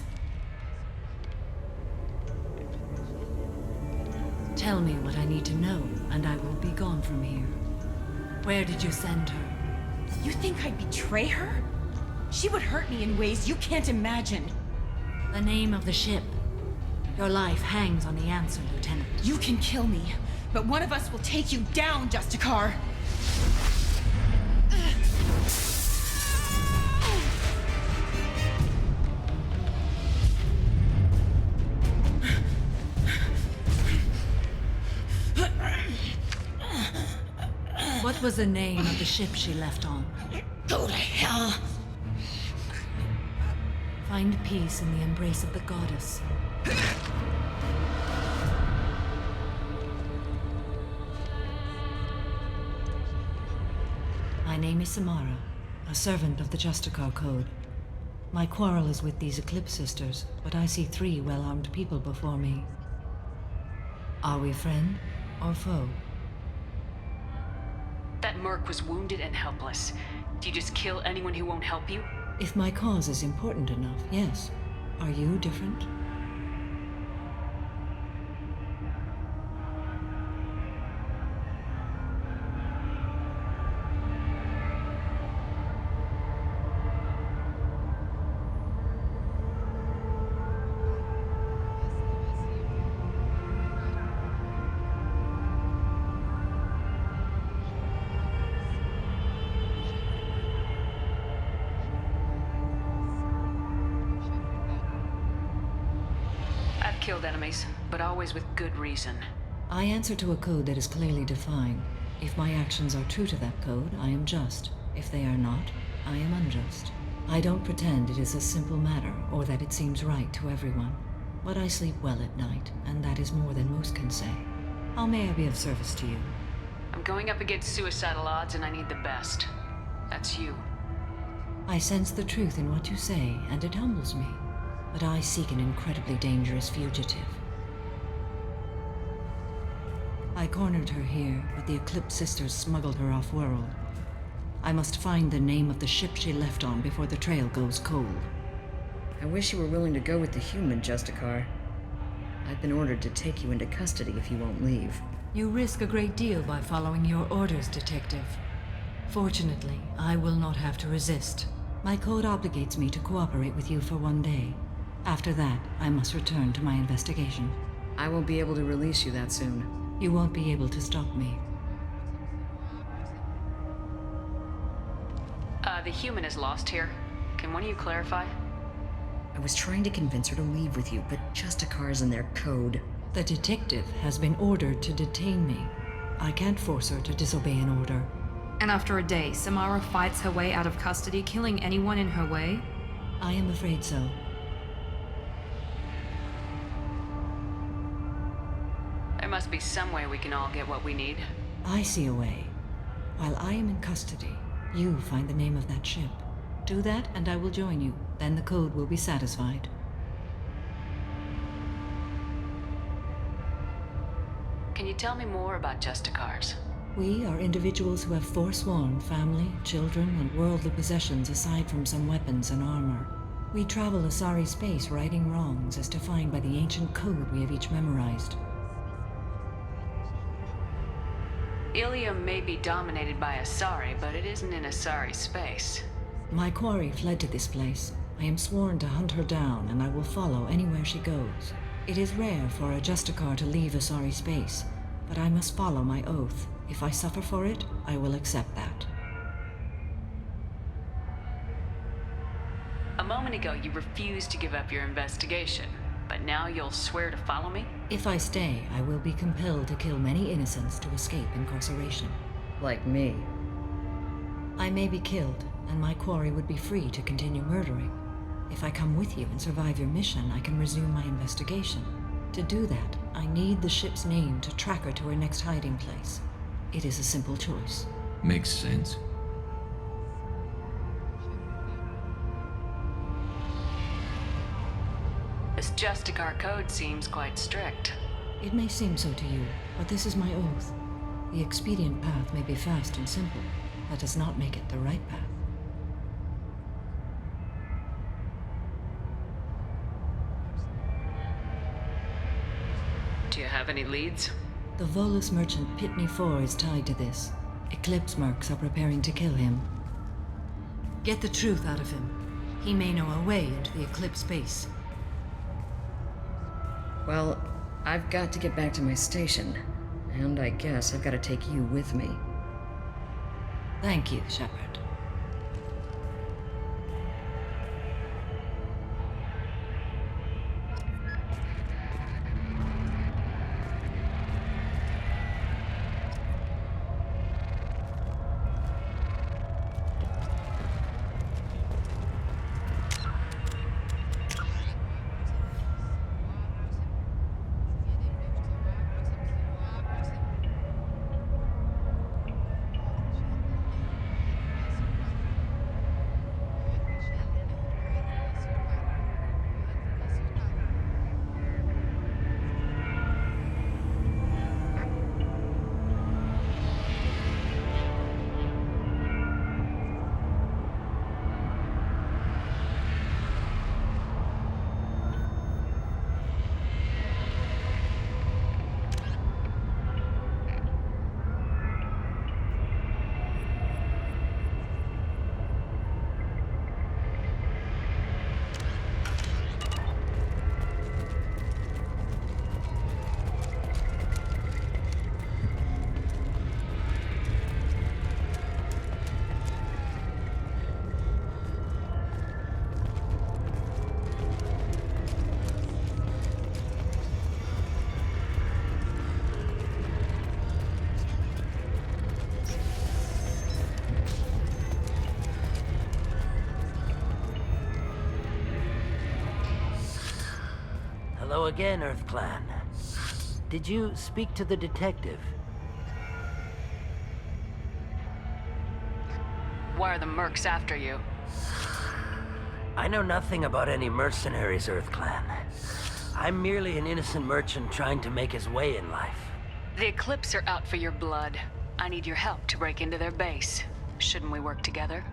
Tell me what I need to know, and I will be gone from here. Where did you send her? You think I'd betray her? She would hurt me in ways you can't imagine. The name of the ship. Your life hangs on the answer, Lieutenant. You can kill me, but one of us will take you down, Justicar. What was the name of the ship she left on? Go to hell. Find peace in the embrace of the goddess. My name is Samara, a servant of the Justicar Code. My quarrel is with these Eclipse Sisters, but I see 3 well-armed people before me. Are we friend or foe? That merc was wounded and helpless. Do you just kill anyone who won't help you? If my cause is important enough, yes. Are you different? Killed enemies, but always with good reason. I answer to a code that is clearly defined. If my actions are true to that code, I am just. If they are not, I am unjust. I don't pretend it is a simple matter, or that it seems right to everyone. But I sleep well at night, and that is more than most can say. How may I be of service to you? I'm going up against suicidal odds, and I need the best. That's you. I sense the truth in what you say, and it humbles me. But I seek an incredibly dangerous fugitive. I cornered her here, but the Eclipse Sisters smuggled her off-world. I must find the name of the ship she left on before the trail goes cold. I wish you were willing to go with the human, Justicar. I've been ordered to take you into custody if you won't leave. You risk a great deal by following your orders, Detective. Fortunately, I will not have to resist. My code obligates me to cooperate with you for 1 day. After that, I must return to my investigation. I won't be able to release you that soon. You won't be able to stop me. The human is lost here. Can one of you clarify? I was trying to convince her to leave with you, but Justicar's in their code. The detective has been ordered to detain me. I can't force her to disobey an order. And after a day, Samara fights her way out of custody, killing anyone in her way? I am afraid so. There must be some way we can all get what we need. I see a way. While I am in custody, you find the name of that ship. Do that, and I will join you. Then the code will be satisfied. Can you tell me more about Justicars? We are individuals who have forsworn family, children, and worldly possessions aside from some weapons and armor. We travel Asari space righting wrongs as defined by the ancient code we have each memorized. Ilium may be dominated by Asari, but it isn't in Asari space. My quarry fled to this place. I am sworn to hunt her down, and I will follow anywhere she goes. It is rare for a Justicar to leave Asari space, but I must follow my oath. If I suffer for it, I will accept that. A moment ago, you refused to give up your investigation, but now you'll swear to follow me? If I stay, I will be compelled to kill many innocents to escape incarceration. Like me. I may be killed, and my quarry would be free to continue murdering. If I come with you and survive your mission, I can resume my investigation. To do that, I need the ship's name to track her to her next hiding place. It is a simple choice. Makes sense. This Justicar code seems quite strict. It may seem so to you, but this is my oath. The expedient path may be fast and simple. That does not make it the right path. Do you have any leads? The Volus merchant Pitney 4 is tied to this. Eclipse mercs are preparing to kill him. Get the truth out of him. He may know a way into the Eclipse base. Well, I've got to get back to my station. And I guess I've got to take you with me. Thank you, Shepard. Hello again, Earth Clan. Did you speak to the detective? Why are the mercs after you? I know nothing about any mercenaries, Earth Clan. I'm merely an innocent merchant trying to make his way in life. The Eclipse are out for your blood. I need your help to break into their base. Shouldn't we work together?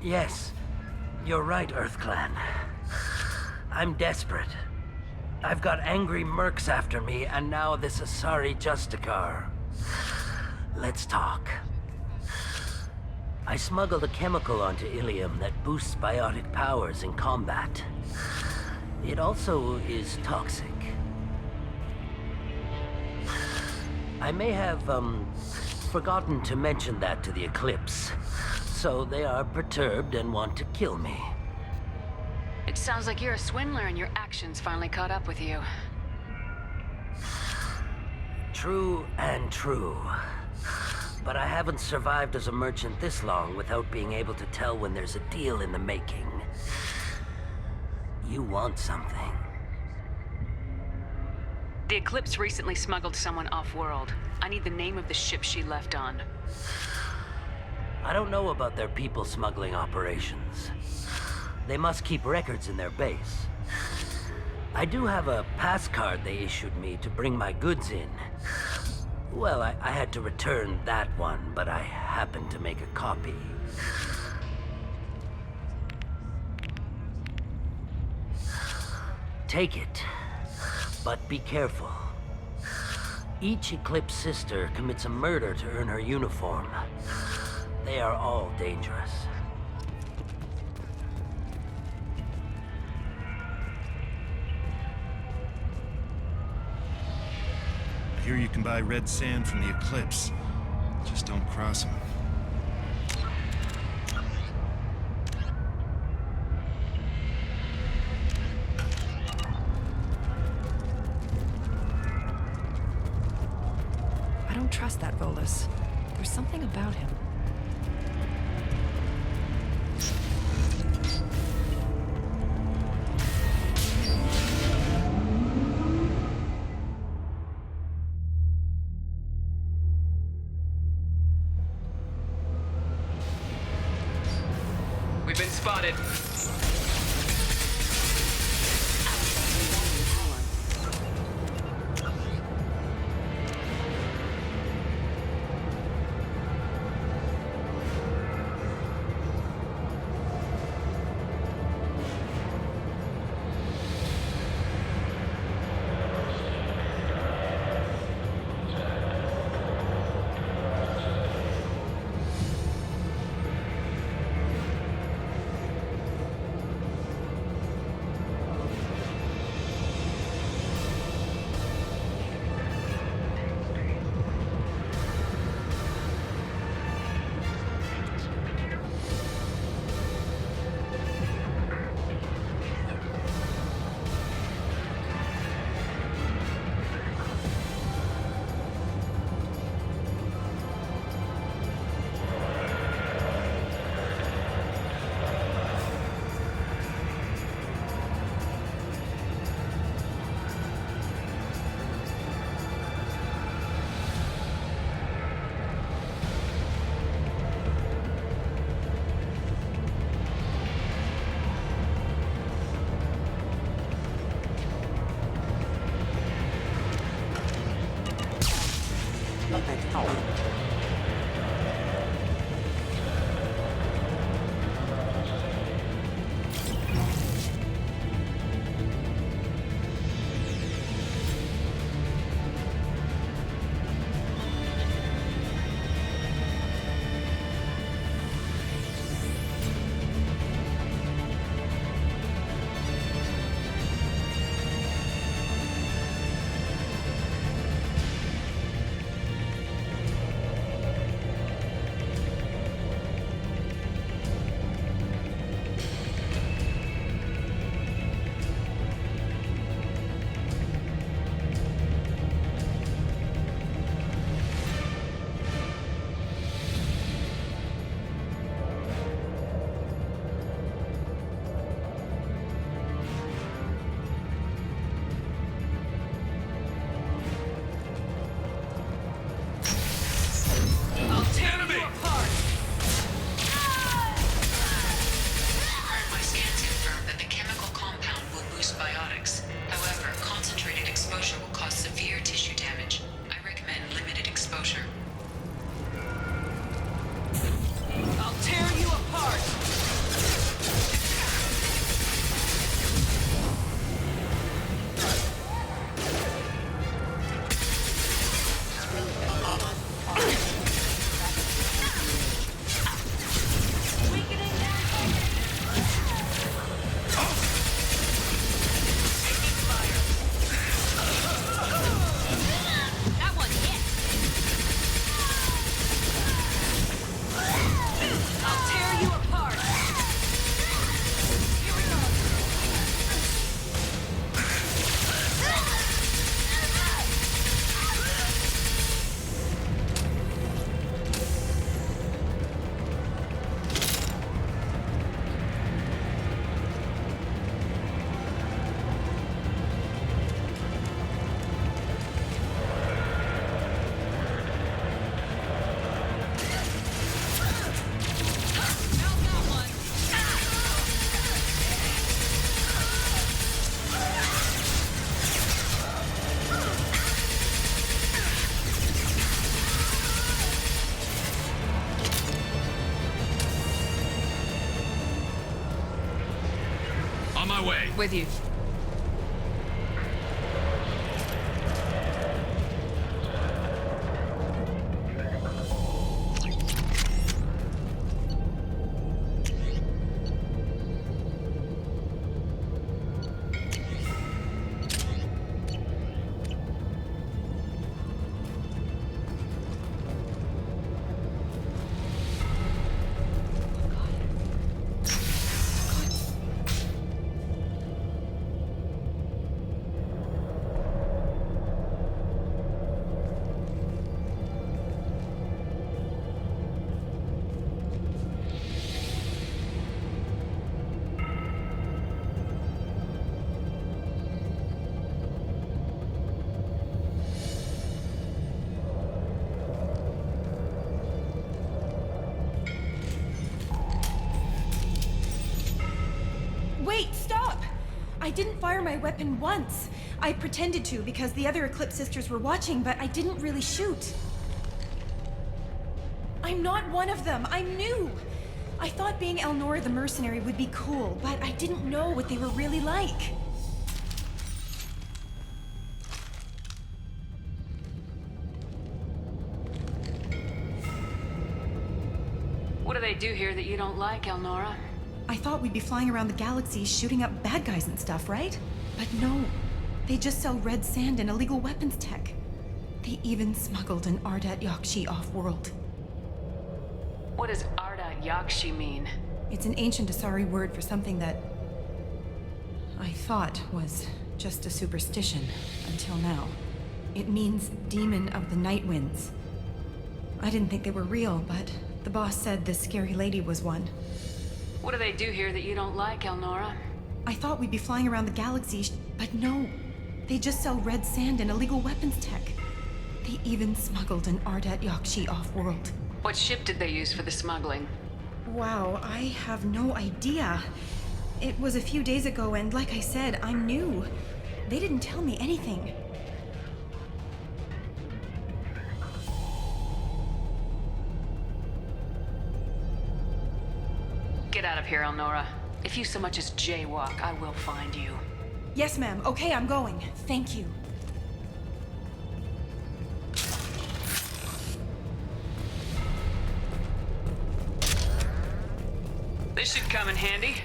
Yes, you're right, Earth Clan. I'm desperate. I've got angry mercs after me, and now this Asari Justicar. Let's talk. I smuggled a chemical onto Ilium that boosts biotic powers in combat. It also is toxic. I may have, forgotten to mention that to the Eclipse. So they are perturbed and want to kill me. It sounds like you're a swindler and your actions finally caught up with you. True and true. But I haven't survived as a merchant this long without being able to tell when there's a deal in the making. You want something. The Eclipse recently smuggled someone off-world. I need the name of the ship she left on. I don't know about their people smuggling operations. They must keep records in their base. I do have a pass card they issued me to bring my goods in. Well, I had to return that one, but I happened to make a copy. Take it, but be careful. Each Eclipse sister commits a murder to earn her uniform. They are all dangerous. I hear you can buy red sand from the Eclipse. Just don't cross them. I don't trust that Volus. There's something about him. We've been spotted. On my way. With you. Wait, stop! I didn't fire my weapon once. I pretended to because the other Eclipse sisters were watching, but I didn't really shoot. I'm not one of them. I'm new. I thought being Elnora the mercenary would be cool, but I didn't know what they were really like. What do they do here that you don't like, Elnora? I thought we'd be flying around the galaxy shooting up bad guys and stuff, right? But no. They just sell red sand and illegal weapons tech. They even smuggled an Ardat Yakshi off-world. What does Ardat Yakshi mean? It's an ancient Asari word for something that I thought was just a superstition until now. It means demon of the night winds. I didn't think they were real, but the boss said this scary lady was one. What do they do here that you don't like, Elnora? I thought we'd be flying around the galaxy, but no. They just sell red sand and illegal weapons tech. They even smuggled an Ardat Yakshi off-world. What ship did they use for the smuggling? Wow, I have no idea. It was a few days ago, and like I said, I'm new. They didn't tell me anything. Get out of here, Elnora. If you so much as jaywalk, I will find you. Yes, ma'am. Okay, I'm going. Thank you. This should come in handy.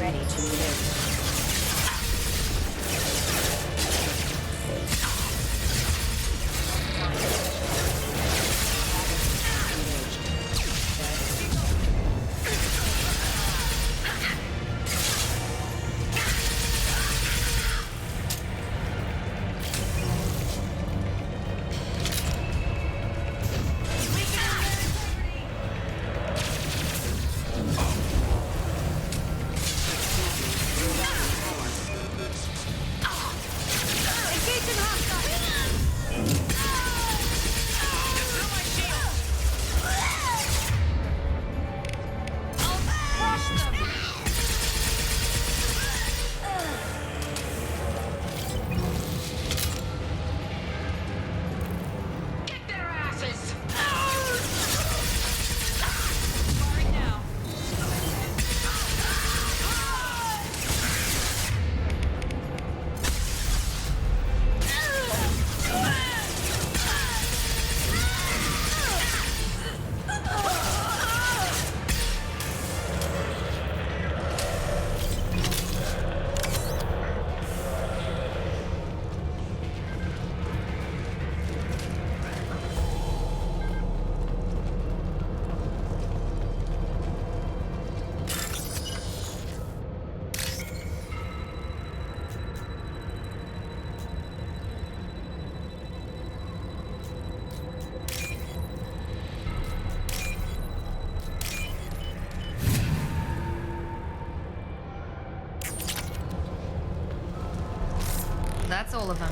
Ready to live. That's all of them.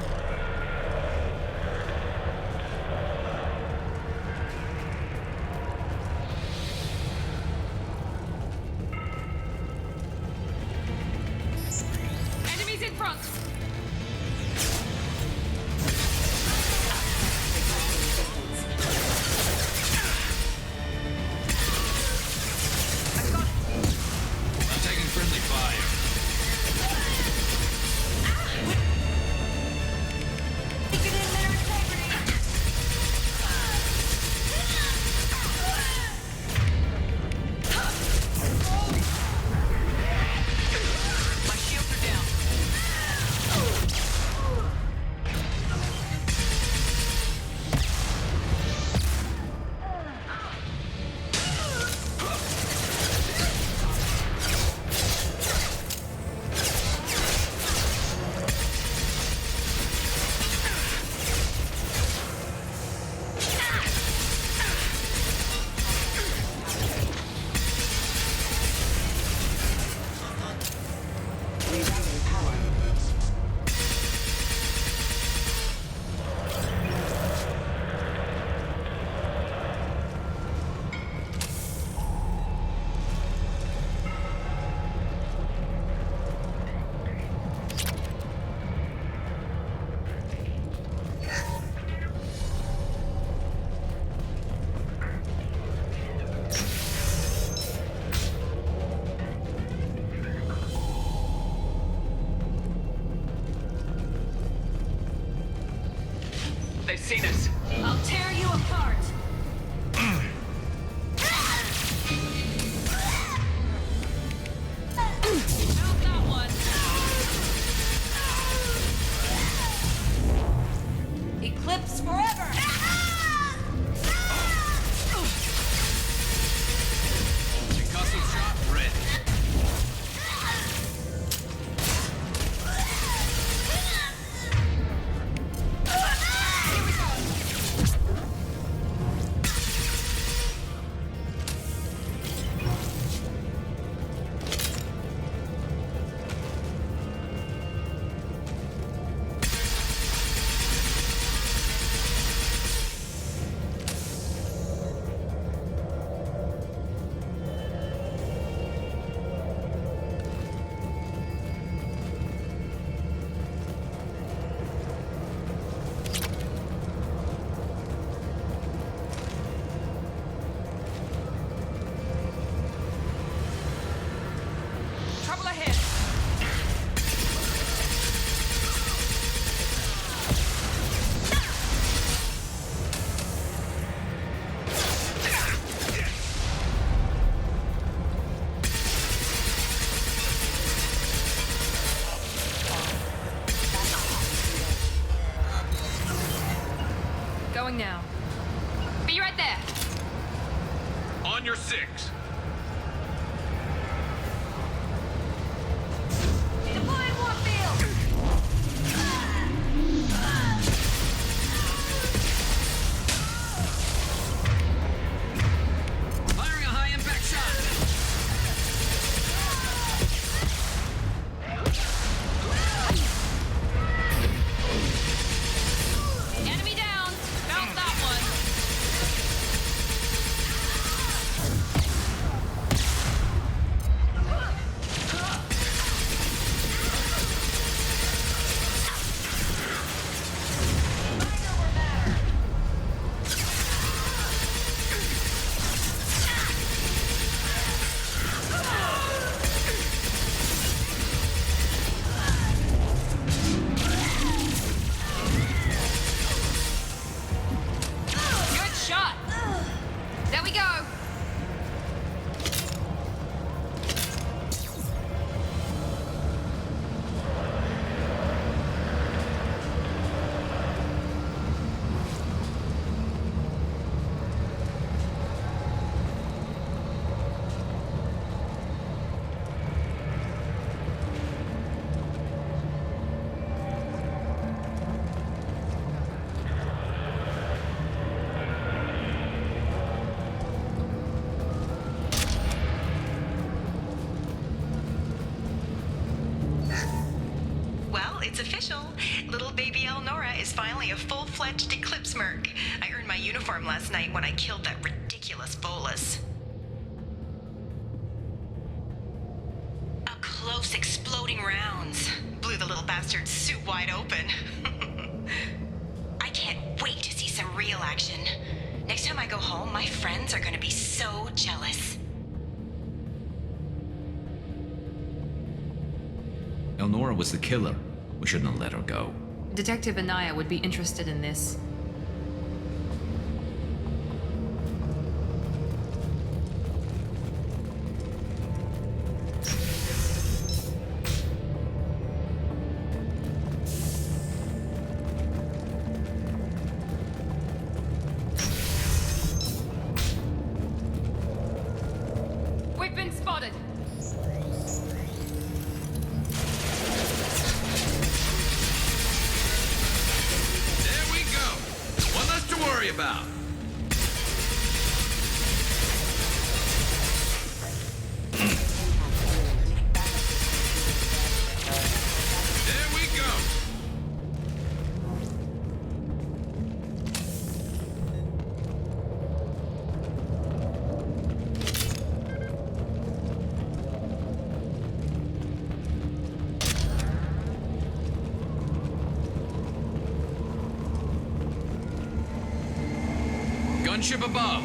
seen us. I'll tear you apart. Not that one. Eclipse forever! Concussive shot ready. Trouble ahead. Going now. Be right there. On your six. Deploying Warfield! Firing a high impact shot. Enemy down. Found that one. Good shot. There we go. Well, it's official. Little baby Elnora is finally a full-fledged Eclipse merc. I earned my uniform last night when I killed that ridiculous bolus. Up close, exploding rounds. Blew the little bastard's suit wide open. I can't wait to see some real action. Next time I go home, my friends are gonna be so jealous. Elnora was the killer. We shouldn't have let her go. Detective Anaya would be interested in this. We've been spotted. There we go. One less to worry about. There we go. Gunship above.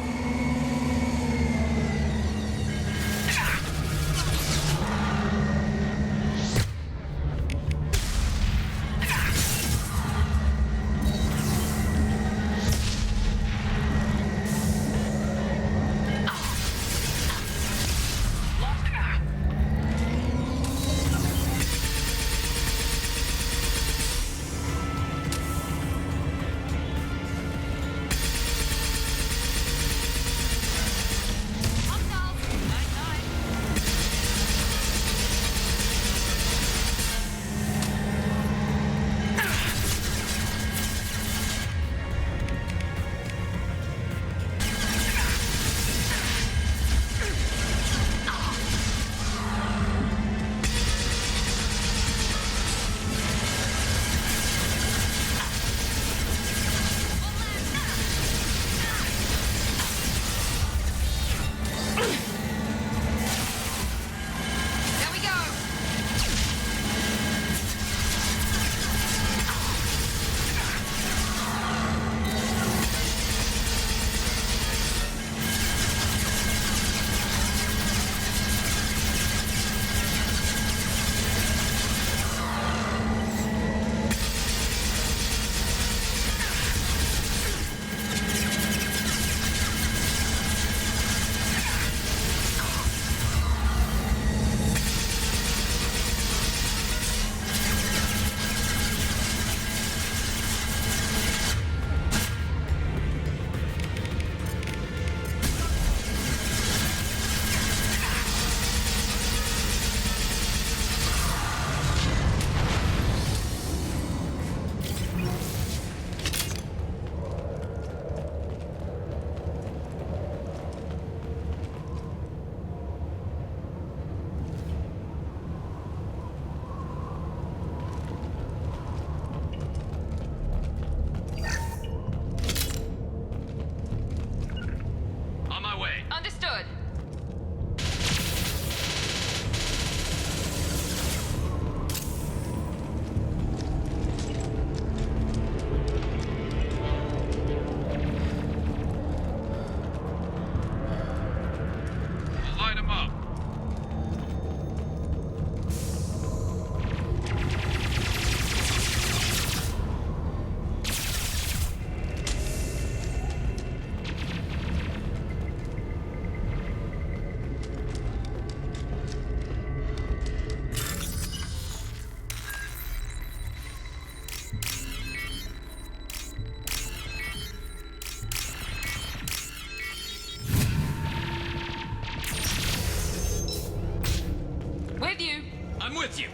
with you.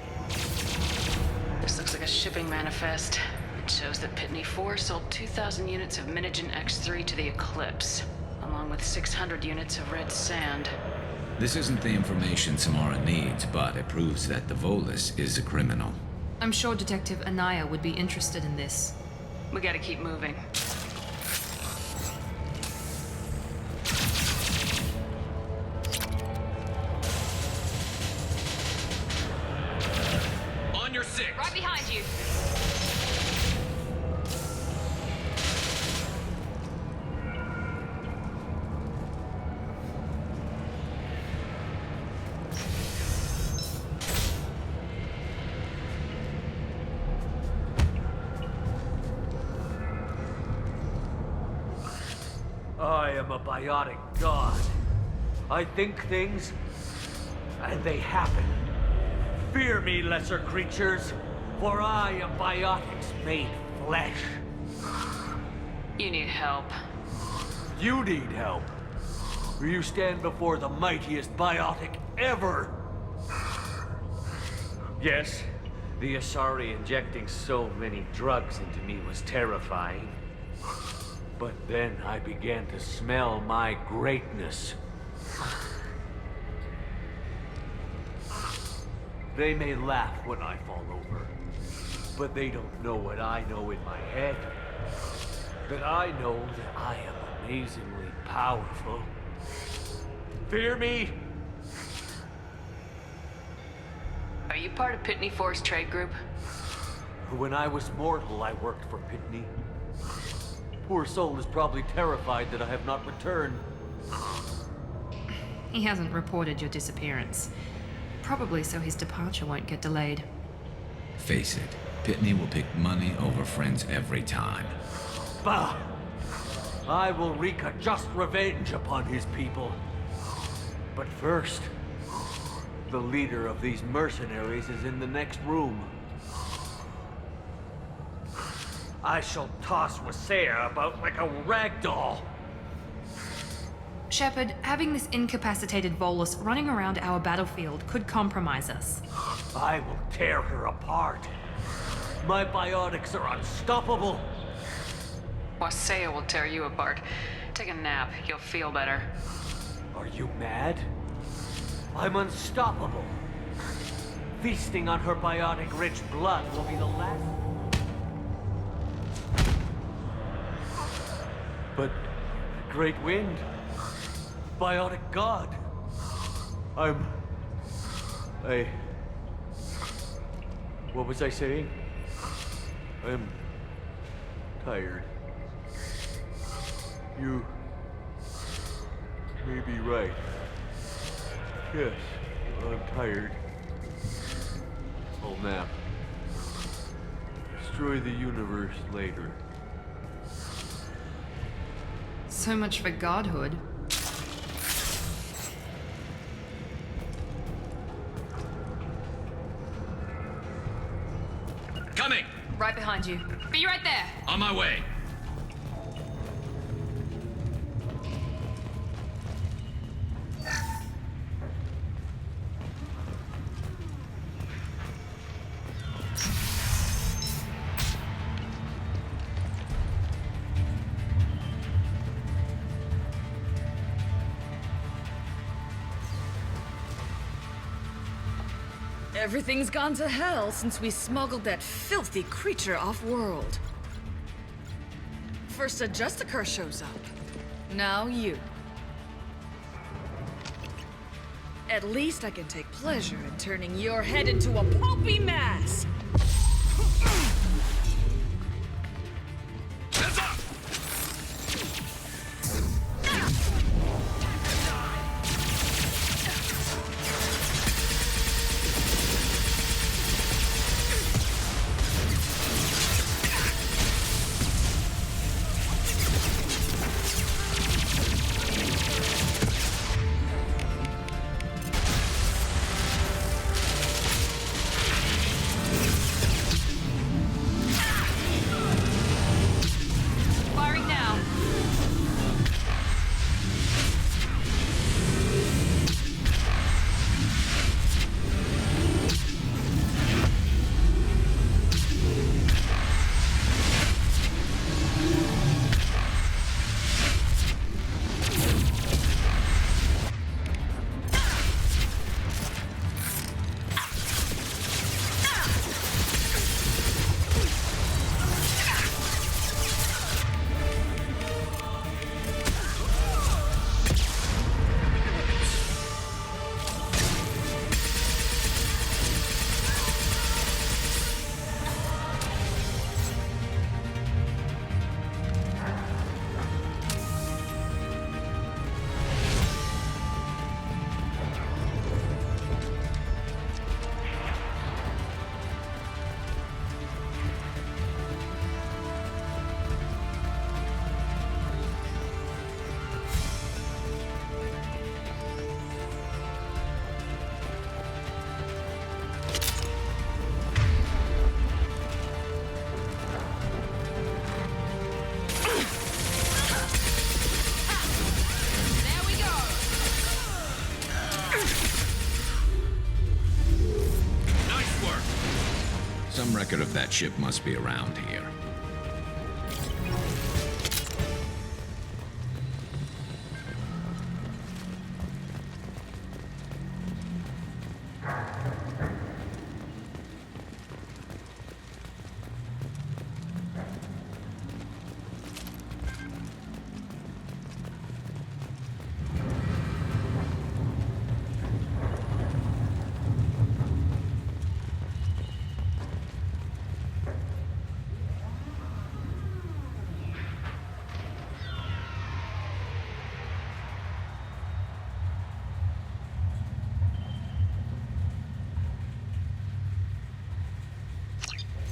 This looks like a shipping manifest. It shows that Pitney 4 sold 2,000 units of Minigen X3 to the Eclipse, along with 600 units of red sand. This isn't the information Samara needs, but it proves that the Volus is a criminal. I'm sure Detective Anaya would be interested in this. We gotta keep moving. On your six. Right behind you. I am a biotic god. I think things, and they happen. Fear me, lesser creatures, for I am biotics made flesh. You need help. You need help. For you stand before the mightiest biotic ever. Yes, the Asari injecting so many drugs into me was terrifying. But then I began to smell my greatness. They may laugh when I fall over, but they don't know what I know in my head. That I know that I am amazingly powerful. Fear me? Are you part of Pitney 4's trade group? When I was mortal, I worked for Pitney. Poor soul is probably terrified that I have not returned. He hasn't reported your disappearance. Probably so his departure won't get delayed. Face it, Pitney will pick money over friends every time. Bah! I will wreak a just revenge upon his people. But first, the leader of these mercenaries is in the next room. I shall toss Wasea about like a rag doll. Shepard, having this incapacitated Volus running around our battlefield could compromise us. I will tear her apart. My biotics are unstoppable. Wasea will tear you apart. Take a nap, you'll feel better. Are you mad? I'm unstoppable. Feasting on her biotic-rich blood will be the last... But... Great Wind... Biotic God... What was I saying? I'm... tired. You... may be right. Yes, I'm tired. I'll nap. Destroy the universe later. So much for godhood. Coming! Right behind you. Be right there! On my way. Everything's gone to hell since we smuggled that filthy creature off-world. First a Justicar shows up. Now you. At least I can take pleasure in turning your head into a pulpy mass! record of that ship must be around here.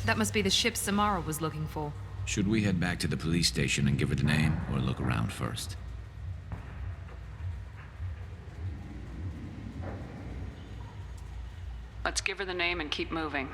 That must be the ship Samara was looking for. Should we head back to the police station and give her the name, or look around first? Let's give her the name and keep moving.